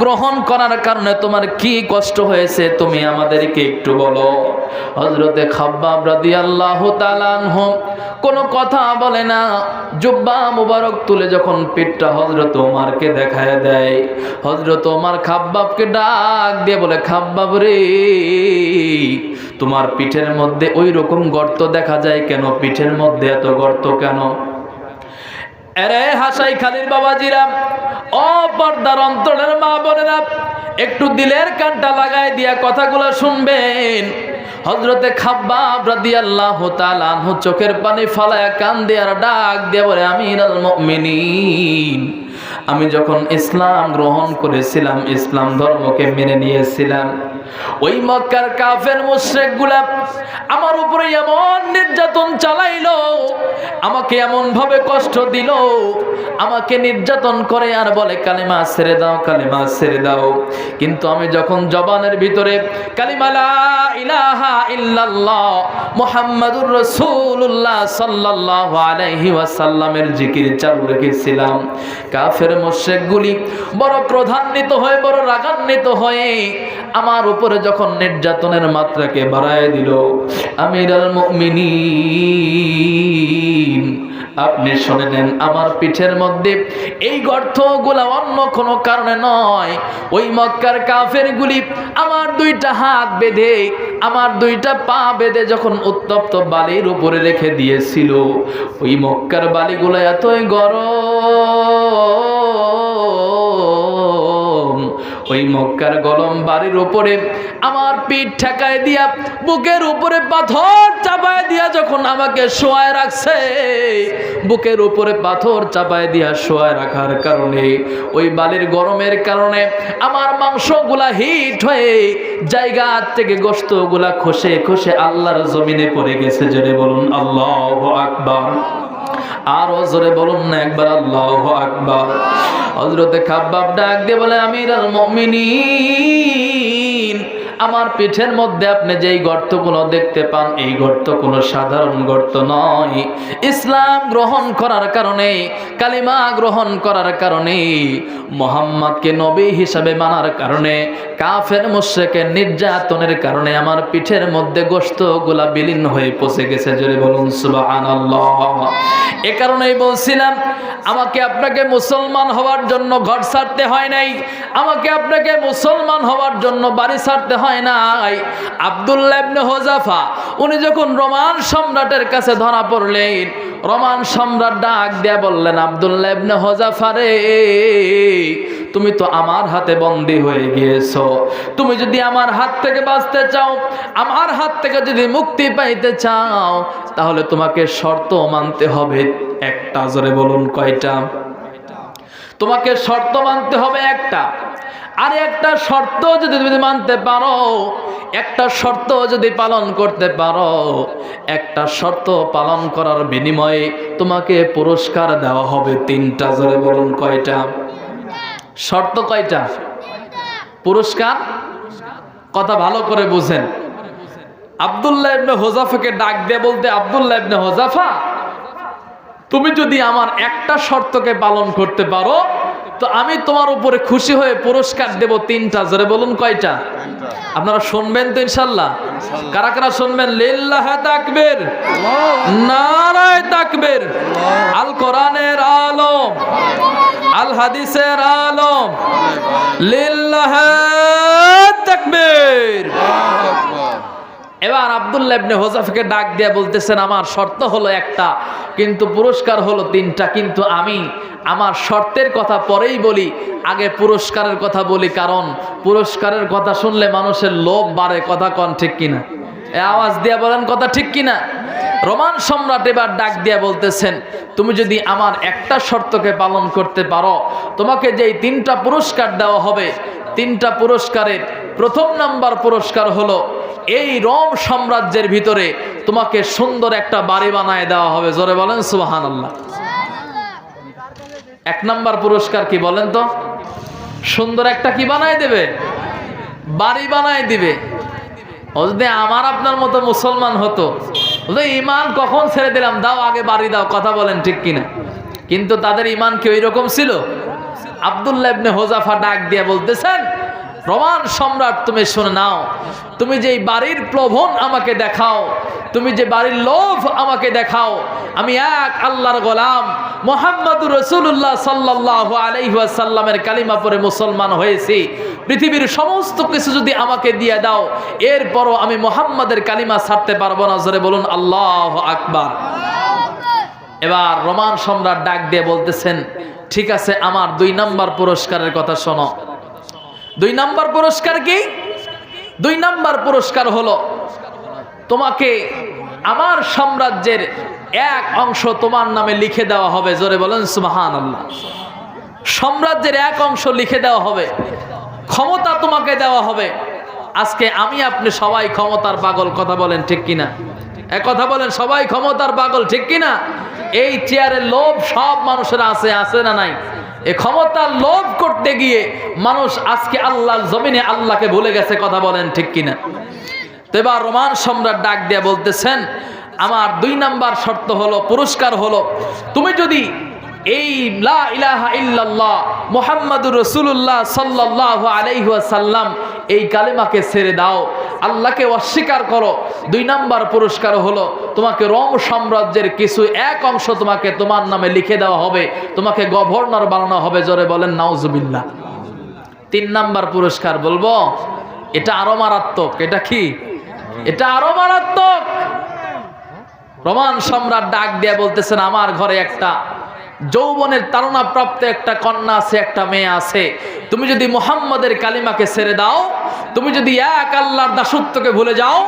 গ্রহণ করার কারণে তোমার কি কষ্ট হয়েছে, তুমি আমাদেরকে একটু বলো। হযরতে খাব্বাব রাদিয়াল্লাহু তাআলা আনহু কোনো কথা বলে না, জুব্বা মুবারক তুলে যখন পিঠটা হযরত ওমরকে দেখায় দেয়, হযরত ওমর খাব্বাবকে ডাক দিয়ে বলে, খাব্বাব রে, তোমার পিঠের মধ্যে ওই রকম গর্ত দেখা যায় কেন? পিঠের মধ্যে এত গর্ত কেন? আরে হাসাই খালির বাবাজিরা, ও পর্দার অন্তরের মা বোনেরা, একটু দিলের কানটা লাগায় দিয়া কথাগুলো শুনবেন। হযরতে খাব্বাব রাদিয়াল্লাহু তাআলা আনহু চোখের পানি ফালায়া কান দিয়ে আর ডাক দিয়ে বলে, আমিরুল মুমিনিন, আমি যখন ইসলাম গ্রহণ করেছিলাম, ইসলাম ধর্মকে মেনে নিয়েছিলাম, ওই মক্কার কাফের মুশরিকগুলা আমার উপরে এমন নির্যাতন চালাইলো, আমাকে এমন ভাবে কষ্ট দিল, আমাকে নির্যাতন করে আর বলে কালিমা ছেড়ে দাও, কালিমা ছেড়ে দাও। কিন্তু আমি যখন জবানের ভিতরে কালিমা লা ইলাহা ইল্লাল্লাহ মুহাম্মাদুর রাসূলুল্লাহ সাল্লাল্লাহু আলাইহি ওয়াসাল্লামের জিকির চালু রেখেছিলাম, কাফের মুশরিকগুলি বড় ক্রোধান্বিত হয়ে, বড় রাগান্বিত হয়ে আমার উপরে যখন নির্যাতনের মাত্রাকে বাড়ায় দিল, আমিরুল মুমিনিন, আপনি শুনে নেন, আমার পিঠের মধ্যে এই গর্তগুলা অন্য কোনো কারণে নয়, ওই মক্কার কাফেরগুলি আমার দুইটা হাত বেঁধে, আমার দুইটা পা বেঁধে যখন উত্তপ্ত বালির উপরে রেখে দিয়েছিল, ওই মক্কার বালিগুলো এতই গরম, ওই মক্কার গরম বাড়ির উপরে আমার পিঠ ঠেকায় দিয়া, বুকের উপরে পাথর চাপায় দিয়া যখন আমাকে শোয়ায় রাখছে, বুকের উপরে পাথর চাপায় দিয়া শোয়ায় রাখার কারণে, ওই বালির গরমের কারণে আমার মাংসগুলা হিট হয়ে জায়গা থেকে গোশতগুলা খসে খসে আল্লাহর জমিনে পড়ে গেছে। জোরে বলুন আল্লাহু আকবার। আরো জোরে বলুন না একবার আল্লাহু আকবার। হযরতে খাব্বাব ডাক দিয়ে বলে, আমিরুল মুমিনিন, আমার পিঠের মধ্যে আপনি যেই গর্তগুলো দেখতে পান, এই গর্ত কোনো সাধারণ গর্ত নয়। ইসলাম গ্রহণ করার কারণে, কালিমা গ্রহণ করার কারণে, মুহাম্মদকে নবী হিসাবে মানার কারণে, কাফের মুশরিকের নির্যাতনের কারণে আমার পিঠের মধ্যে গোশতগুলা বিলীন হয়ে পচে গেছে। জোরে বলুন সুবহানাল্লাহ। এ কারণেই বলছিলাম, আমাকে আপনাকে মুসলমান হওয়ার জন্য ঘর ছাড়তে হয় নাই, আমাকে আপনাকে মুসলমান হওয়ার জন্য বাড়ি ছাড়তে হয় নাই। আব্দুল্লাহ ইবনে হুযাফা উনি যখন রোমান সম্রাটের কাছে ধরা পড়লেন, রোমান সম্রাট ডাক দিয়ে বললেন, আব্দুল্লাহ ইবনে হুযাফা রে, তুমি তো আমার হাতে বন্দী হয়ে গিয়েছো, তুমি যদি আমার হাত থেকে বাঁচতে চাও, আমার হাত থেকে যদি মুক্তি পাইতে চাও, তাহলে তোমাকে শর্ত মানতে হবে একটা। জোরে বলুন কয়টা? তোমাকে শর্ত মানতে হবে একটা। আর একটা শর্ত যদি তুমি মানতে পারো, একটা শর্ত যদি পালন করতে পারো, একটা শর্ত পালন করার বিনিময়ে তোমাকে পুরস্কার দেওয়া হবে 3টা। জোরে বলুন কয়টা? শর্ত কয়টা? পুরস্কার কথা ভালো করে বুঝেন। আব্দুল্লাহ ইবনে হুযাফাকে ডাক দিয়ে বলতে, আব্দুল্লাহ ইবনে হুযাফা, তুমি যদি আমার একটা শর্তকে পালন করতে পারো তো আমি তোমার উপরে খুশি হয়ে পুরস্কার দেব 3টা। জোরে বলুন কয়টা? আপনারা শুনবেন তো ইনশাআল্লাহ? কারা কারা শুনবেন? লিল্লাহি তাকবীর, নারায়ে তাকবীর। আল কোরআনের আলো, আল হাদিসের আলো, লিল্লাহি তাকবীর। এবার আব্দুল্লাহ ইবনে হুযাফাকে ডাক দিয়ে বলতেছেন, আমার শর্ত হলো একটা, কিন্তু পুরস্কার হলো 3টা। কিন্তু আমি আমার শর্তের কথা পরেই বলি, আগে পুরস্কারের কথা বলি, কারণ পুরস্কারের কথা শুনলে মানুষের লোভ বাড়ে। কথা কন ঠিক কিনা? আওয়াজ দিয়ে বলেন কথা ঠিক কিনা? রোমান সম্রাট এবার ডাক দিয়ে বলতেছেন, তুমি যদি আমার একটা শর্তকে পালন করতে পারো, তোমাকে যেই 3টা পুরস্কার দেওয়া হবে, 3টা পুরস্কারের প্রথম নাম্বার পুরস্কার হলো এই রোম সাম্রাজ্যের ভিতরে তোমাকে সুন্দর একটা বাড়ি বানায় দেওয়া হবে। জোরে বলেন সুবহানাল্লাহ। 1 নাম্বার পুরস্কার কি বলেন তো? সুন্দর একটা কি বানায় দেবে? বাড়ি বানায় দিবে। ও যদি আমার আপনার মতো মুসলমান হতো, ঈমান কখন ছেড়ে দিলাম, দাও আগে বাড়ি দাও। কথা বলেন ঠিক কিনা? কিন্তু তাদের ঈমান কি ওই রকম ছিল? আব্দুল্লাহ ইবনে হুযাফা ডাক দিয়ে বলতেছেন, রোমান সম্রাট তুমি শুনে নাও, তুমি যে বাড়ির প্রলোভন আমাকে দেখাও, তুমি যে বাড়ির লোভ আমাকে দেখাও, আমি এক আল্লাহর গোলাম মুহাম্মদুর রাসূলুল্লাহ সাল্লাল্লাহু আলাইহি ওয়াসাল্লামের কালিমা পড়ে মুসলমান হয়েছি। পৃথিবীর সমস্ত কিছু যদি আমাকে দিয়ে দাও, এরপরও আমি মুহাম্মাদের কালিমা ছাড়তে পারবো না। জোরে বলুন আল্লাহু আকবার। এবার রোমান সম্রাট ডাক দিয়ে বলতেছেন, ঠিক আছে, আমার 2 নাম্বার পুরস্কারের কথা শোনো। 2 নাম্বার পুরস্কার কি? 2 নাম্বার পুরস্কার হলো তোমাকে আমার সাম্রাজ্যের এক অংশ তোমার নামে লিখে দেওয়া হবে। জোরে বলেন সুবহানাল্লাহ। সাম্রাজ্যের এক অংশ লিখে দেওয়া হবে, ক্ষমতা তোমাকে দেওয়া হবে। আজকে আমি আপনি সবাই ক্ষমতার পাগল। কথা বলেন ঠিক কিনা? কথা বলেন, সবাই ক্ষমতার পাগল ঠিক কিনা? এই চেয়ারের লোভ সব মানুষের আছে, আছে না নাই? এই ক্ষমতার লোভ করতে গিয়ে মানুষ আজকে আল্লাহর জমিনে আল্লাহকে ভুলে গেছে। কথা বলেন ঠিক কিনা? তো এবার রোমান সম্রাট ডাক দিয়ে বলতেছেন, আমার 2 নাম্বার শর্ত হলো, পুরস্কার হলো, তুমি যদি এই লা ইলাহা ইল্লাল্লাহ মুহাম্মাদুর রাসূলুল্লাহ সাল্লাল্লাহু আলাইহি ওয়াসাল্লাম এই কালেমাকে ছেড়ে দাও, আল্লাহকে অস্বীকার করো, 2 নাম্বার পুরস্কার হলো তোমাকে রোম সাম্রাজ্যের কিছু এক অংশ তোমাকে তোমার নামে লিখে দেওয়া হবে, তোমাকে গভর্নর বানানো হবে। জোরে বলেন নাউজুবিল্লাহ। 3 নাম্বার পুরস্কার বলবো, এটা আরো মারাত্মক। এটা কি? এটা আরো মারাত্মক। রোমান সম্রাট ডাক দিয়ে বলতেছেন, আমার ঘরে একটা যৌবনের তাড়না প্রাপ্ত একটা কন্যা আছে, একটা মেয়ে আছে। তুমি যদি মুহাম্মাদের কালিমাকে ছেড়ে দাও, তুমি যদি এক আল্লাহর দাসত্বকে ভুলে যাও,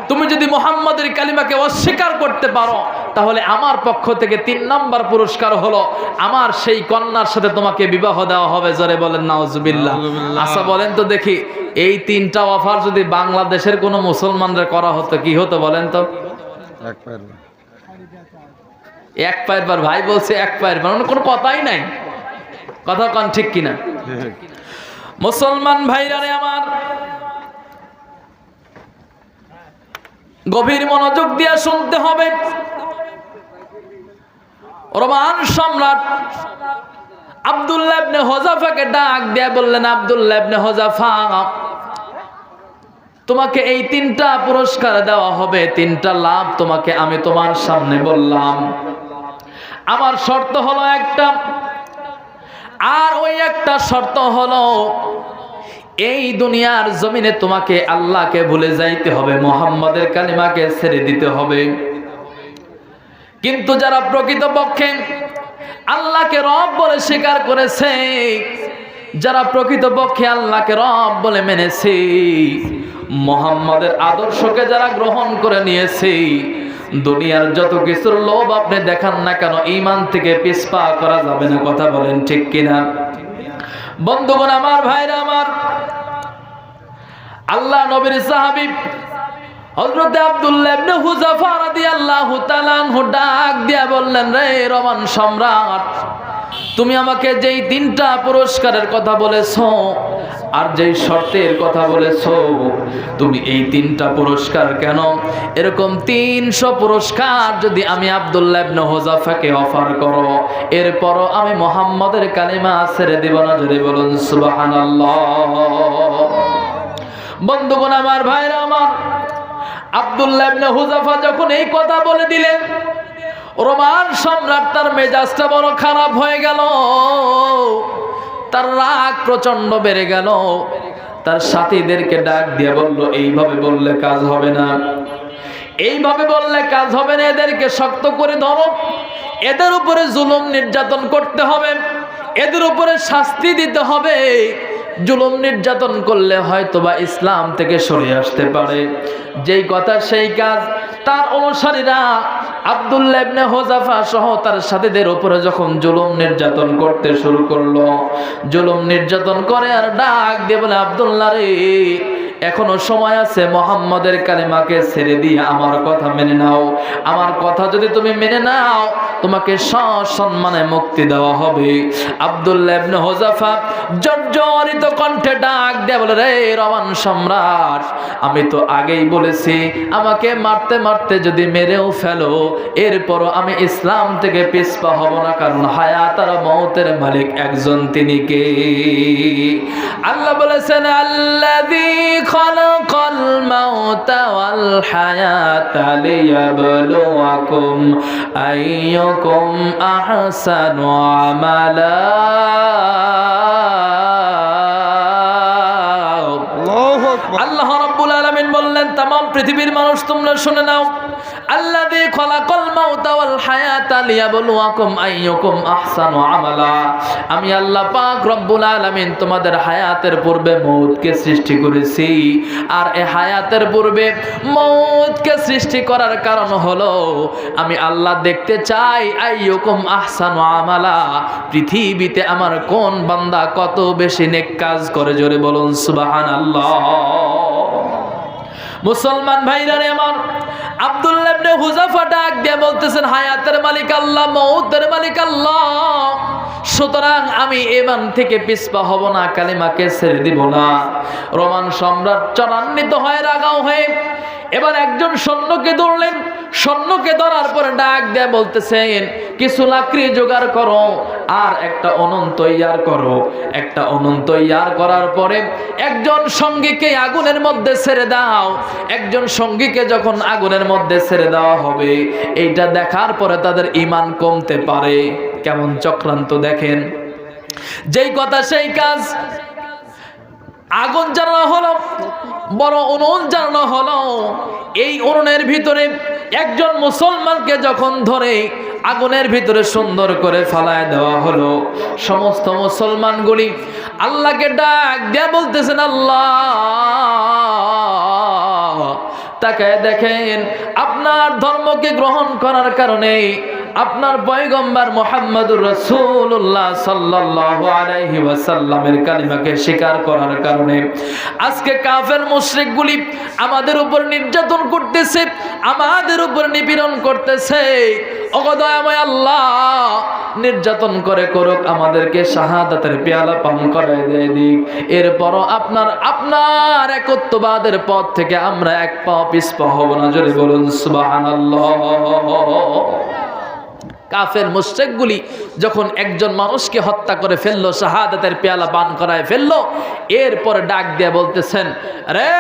তুমি যদি মুহাম্মাদের কালিমাকে অস্বীকার করতে পারো, তাহলে আমার পক্ষ থেকে 3 নাম্বার পুরস্কার হলো আমার সেই কন্যার সাথে তোমাকে বিবাহ দেওয়া হবে। জোরে বলেন নাউজুবিল্লাহ। আচ্ছা বলেন তো দেখি, এই 3টা অফার যদি বাংলাদেশের কোনো মুসলমানরা করা হতো, কি হতো বলেন তো? এক পায়ের বার। ভাই বলছে এক পায়ের বার, কোনো কথাই নাই। কথা কন ঠিক কিনা? মুসলমান ভাইরা রে আমার, গভীর মনোযোগ দিয়ে শুনতে হবে। রোমান সম্রাট আব্দুল্লাহ ইবনে হুযাফাকে ডাক দিয়ে বললেন, আব্দুল্লাহ ইবনে হুযাফা, তোমাকে এই 3টা পুরস্কার দেওয়া হবে, 3টা লাভ তোমাকে আমি তোমার সামনে বললাম। আমার শর্ত হলো একটা, আর ওই একটা শর্ত হলো এই দুনিয়ার জমিনে তোমাকে আল্লাহকে ভুলে যাইতে হবে, মুহাম্মাদের কালিমাকে ছেড়ে দিতে হবে। কিন্তু যারা প্রকৃতপক্ষে আল্লাহকে রব বলে স্বীকার করেছে, যারা প্রকৃতপক্ষে আল্লাহকে রব বলে মেনেছে, মুহাম্মাদের আদর্শকে যারা গ্রহণ করে নিয়েছে, দুনিয়ার যত কিছুর লোভ আপনি দেখান না কেন, ঈমান থেকে পিছপা করা যাবে না। কথা বলেন ঠিক কিনা? বন্ধুগণ আমার, ভাইরা আমার, আল্লাহ নবীর সাহাবী হযরত আব্দুল্লাহ ইবনে হুযাফা রাদিয়াল্লাহু তাআলা আনহু ডাক দিয়া বললেন, রে রোমান সম্রাট, তুমি আমাকে যেই 3টা পুরস্কারের কথা বলেছো আর যেই শর্তের কথা বলেছো, তুমি এই 3টা পুরস্কার কেন, এরকম 300 পুরস্কার যদি আমি আব্দুল্লাহ ইবনে হুযাফাকে অফার করো, এরপরও আমি মুহাম্মাদের কালিমা ছেড়ে দেব না। জোরে বলুন সুবহানাল্লাহ। বন্ধুগণ আমার, ভাইরা আমার, আব্দুল্লাহ ইবনে হুযাফা যখন এই কথা বলে দিলেন, রোমান সম্রাট তার মেজাজটা বড় খারাপ হয়ে গেল, তার রাগ প্রচন্ড বেড়ে গেল। তার সাথীদেরকে ডাক দিয়ে বলল, এইভাবে বললে কাজ হবে না, এইভাবে বললে কাজ হবে না, এদেরকে শক্ত করে ধরো, এদের উপরে জুলুম নির্যাতন করতে হবে, এদের উপরে শাস্তি দিতে হবে। জুলুম নির্যাতন করলে হয়তোবা ইসলাম থেকে সরে আসতে পারে। যেই কথা সেই কাজ। তার অনুসারীরা আব্দুল্লাহ ইবনে হুযাফা সহ তার সাথীদের উপরে যখন জুলুম নির্যাতন করতে শুরু করলো, জুলুম নির্যাতন করে আর ডাক দিয়ে বলে, আব্দুল্লাহ রে, এখনো সময় আছে, মুহাম্মাদের কালিমাকে ছেড়ে দিয়ে আমার কথা মেনে নাও। আমার কথা যদি তুমি মেনে নাও, তোমাকে সসম্মানে মুক্তি দেওয়া হবে। আব্দুল্লাহ ইবনে হুযাফা জর্জরিত কণ্ঠে ডাক দিয়ে বলে, রে রোমান সম্রাট, আমি তো আগেই বলেছি, আমাকে মারতে মারতে যদি মেরেও ফেলো, এরপরও আমি ইসলাম থেকে পিছপা হব না, কারণ হায়াত আর মওতের মালিক একজন, তিনি কে? আল্লাহ বলেছেন, আল্লাযী খালাকাল মাউতা ওয়াল হায়াতা লিয়াবলুয়াকুম আইয়ুকুম আহসানু আমালা। আল্লাহ রাব্বুল আলামিন বললেন, তামাম পৃথিবীর মানুষ তোমরা শুনে নাও, আল্লাযী খালাকাল মাউতা ওয়াল হায়াতা লিয়াবলুয়াকুম আইয়ুকুম আহসানু আমালা। আমি আল্লাহ পাক রব্বুল আলামিন তোমাদের হায়াতের পূর্বে মওতকে সৃষ্টি করেছি, আর এই হায়াতের পূর্বে মওতকে সৃষ্টি করার কারণ হলো আমি আল্লাহ দেখতে চাই আইয়ুকুম আহসানু আমালা, পৃথিবীতে আমার কোন বান্দা কত বেশি নেক কাজ করে। জোরে বলুন সুবহানাল্লাহ। মুসলমান ভাইরা রে আমার, আব্দুল্লাহ ইবনে হুযাফা ডাক দিয়ে বলতেছেন, হায়াতের মালিক আল্লাহ, মওতের মালিক আল্লাহ, সুতরাং আমি ঈমান থেকে পিছপা হব না, কালিমাকে ছেড়ে দিব না। রোমান সম্রাট চরণান্বিত হয়ে রাগাও হয়ে এবার একজন সৈন্যকে ধরলেন। সৈন্যকে ধরার পরে ডাক দিয়ে বলতেছেন, কিছু লাকড়ি জোগাড় করো আর একটা উনুন তৈয়ার করো। একটা উনুন তৈয়ার করার পরে একজন সঙ্গীকে আগুনের মধ্যে ছেড়ে দাও। একজন সঙ্গীকে যখন আগুনের মধ্যে ছেড়ে দেওয়া হবে, এইটা দেখার পরে তাদের ঈমান কমতে পারে। কেমন চক্রান্ত দেখেন! যেই কথা সেই কাজ। আগুন জ্বালানো হলো, বড় উনুন জ্বালানো হলো। এই উনুনের ভিতরে একজন মুসলমানকে যখন ধরে আগুনের ভিতরে সুন্দর করে ফালায় দেওয়া হলো, সমস্ত মুসলমানগুলি আল্লাহকে ডাক দিয়ে বলতেছেন, আল্লাহ, তাকায় দেখেন, আপনার ধর্মকে গ্রহণ করার কারণে, আপনার পয়গম্বর মুহাম্মদুর রাসূলুল্লাহ সাল্লাল্লাহু আলাইহি ওয়াসাল্লামের কালিমাকে স্বীকার করার কারণে আজকে কাফের মুশরিকগুলি আমাদের উপর নির্যাতন করতেছে, আমাদের উপর নিপীড়ন করতেছে। ওগো দয়াময় আল্লাহ, নির্যাতন করে করুক, আমাদেরকে শাহাদাতের পেয়ালা পান করায় দিয়ে দিক। এরপরও আপনার একত্ববাদের পথ থেকে আমরা এক পা পিছপা হব না। জোরে বলুন সুবহানাল্লাহ। কাফের মুশরিকগুলি যখন একজন মানুষকে হত্যা করে ফেললো, শাহাদাতের পেয়ালা পান করায় ফেললো, এরপর ডাক দিয়ে বলতেছেন, রে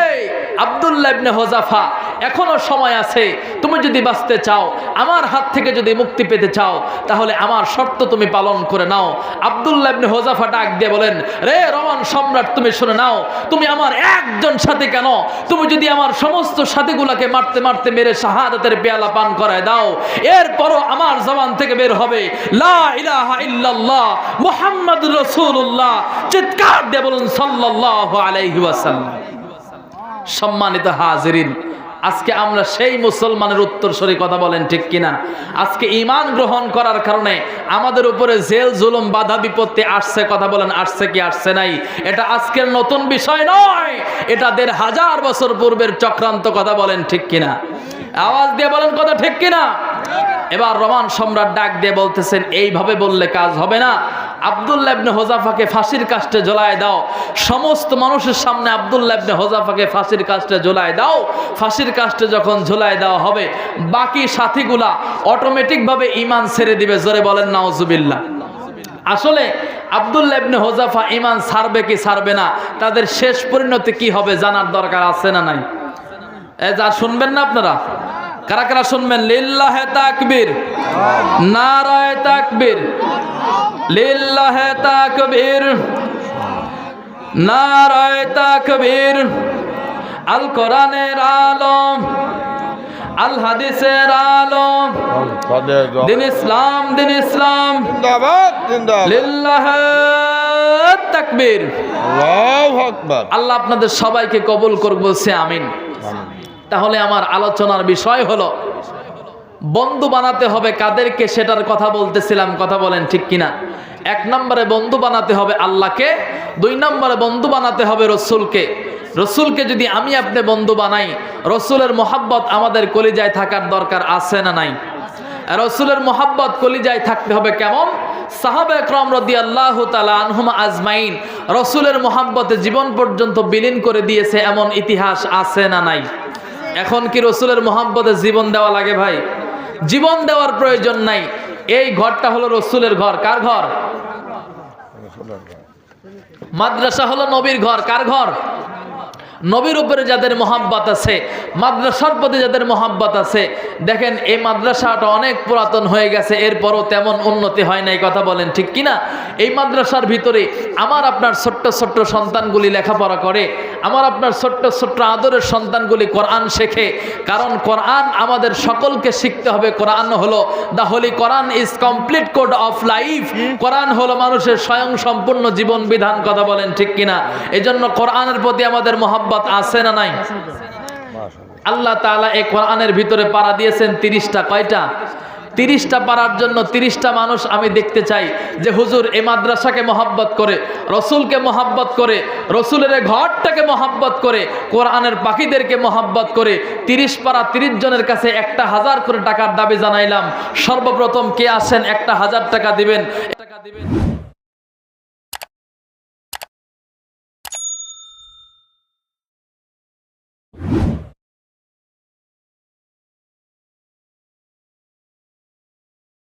আব্দুল্লাহ ইবনে হুযাফা, এখনো সময় আছে, তুমি যদি বাঁচতে চাও, আমার হাত থেকে যদি মুক্তি পেতে চাও, তাহলে আমার শর্ত তুমি পালন করে নাও। আব্দুল্লাহ ইবনে হুযাফা ডাক দিয়ে বলেন, রে রোমান সম্রাট, তুমি শুনে নাও, তুমি আমার একজন সাথী কেন, তুমি যদি আমার সমস্ত সাথীগুলোকে মারতে মারতে মেরে শাহাদাতের পেয়ালা পান করায় দাও, এরপরও আমার জবান থেকে বের হবে লা ইলাহা ইল্লাল্লাহ মুহাম্মাদুর রাসূলুল্লাহ। চিৎকার দিয়ে বলুন সাল্লাল্লাহু আলাইহি ওয়াসাল্লাম। সম্মানিত হাজিরিন, আজকে আমরা সেই মুসলমানের উত্তরসূরি, কথা বলেন ঠিক কিনা? আজকে ঈমান গ্রহণ করার কারণে আমাদের উপরে জেল জুলুম বাধা বিপত্তি আসছে, কথা বলেন আসছে কি আসছে নাই? এটা আজকের নতুন বিষয় নয়, এটা ১৫০০ বছর পূর্বের চক্রান্ত, কথা বলেন ঠিক কিনা? আওয়াজ দিয়ে বলেন কথা ঠিক কিনা? এবার রোমান সম্রাট ডাক দিয়ে বলতেছেন, এইভাবে বললে কাজ হবে না। আব্দুল্লাহ ইবনে হুযাফাকে ফাঁসির কাস্টে ঝোলায় দাও। সমস্ত মানুষের সামনে আব্দুল্লাহ ইবনে হুযাফাকে ফাঁসির কাস্টে ঝোলায় দাও। ফাঁসির কাস্টে যখন ঝোলায় দেওয়া হবে, বাকি সাথীগুলা অটোমেটিকভাবে ঈমান ছেড়ে দিবে। জোরে বলেন নাউজুবিল্লাহ। আসলে আব্দুল্লাহ ইবনে হুযাফা ঈমান ছাড়বে কি ছাড়বে না, তাদের শেষ পরিণতি কি হবে জানার দরকার আছে না নাই? যা শুনবেন না আপনারা? কারা কারা শুনবেন? লিল্লাহে তাকবীর, নারায়ে তাকবীর, লিল্লাহে তাকবীর, নারায়ে তাকবীর। আল কোরআনের আলম, আল হাদিসের আলম, দিন ইসলাম, দিন ইসলাম, লিল্লাহে তাকবীর, আল্লাহু আকবার। আল্লাহ আপনাদের সবাইকে কবুল করুক, বলছে আমিন। তাহলে আমার আলোচনার বিষয় হলো বন্ধু বানাতে হবে কাদেরকে, সেটার কথা বলতেছিলাম, কথা বলেন ঠিক কিনা? ১ নম্বরে বন্ধু বানাতে হবে আল্লাহকে, ২ নম্বরে বন্ধু বানাতে হবে রসুলকে। রসুলকে যদি আমি আপনি বন্ধু বানাই, রসুলের মোহাব্বত আমাদের কলিজায় থাকার দরকার আছে না নাই? রসুলের মোহাব্বত কলিজায় থাকতে হবে কেমন? সাহাবা একরাম রাদিয়াল্লাহু তাআলা আনহুম আজমাইন রসুলের মোহাব্বতে জীবন পর্যন্ত বিলীন করে দিয়েছে, এমন ইতিহাস আছে না নাই? এখন কি রসুলের মোহাব্বতে জীবন দেওয়া লাগে ভাই? জীবন দেওয়ার প্রয়োজন নাই। এই ঘরটা হলো রসুলের ঘর। কার ঘর? মাদ্রাসা হলো নবীর ঘর। কার ঘর? নবীর উপরে যাদের মোহাব্বত আছে, মাদ্রাসার প্রতি যাদের মোহাব্বত আছে, দেখেন এই মাদ্রাসাটা অনেক পুরাতন হয়ে গেছে, এরপরও তেমন উন্নতি হয় নাই, কথা বলেন ঠিক কিনা? এই মাদ্রাসার ভিতরে আমার আপনার ছোট্ট ছোট্ট সন্তানগুলি লেখাপড়া করে, আমার আপনার ছোট্ট ছোট্ট আদরের সন্তানগুলি কোরআন শেখে। কারণ কোরআন আমাদের সকলকে শিখতে হবে। কোরআন হলো the holy Quran is complete code of life. Quran হলো মানুষের স্বয়ং সম্পূর্ণ জীবন বিধান, কথা বলেন ঠিক কিনা? এজন্য কোরআনের প্রতি আমাদের মোহাব্বত আছে না নাই? আল্লাহ তাআলা এই কোরআনের ভিতরে পারা দিয়েছেন 30টা। কয়টা? 30টা পারার জন্য 30টা মানুষ আমি দেখতে চাই যে হুজুর এই মাদ্রাসাকে মহব্বত করে, রসুলকে মহব্বত করে, রসুলের ঘরটাকে মহব্বত করে, কোরআনের পাখিদেরকে মহব্বত করে। 30 পারা 30 জনের কাছে 1000 করে টাকার দাবি জানাইলাম। সর্বপ্রথম কে আসেন 1000 টাকা দিবেন?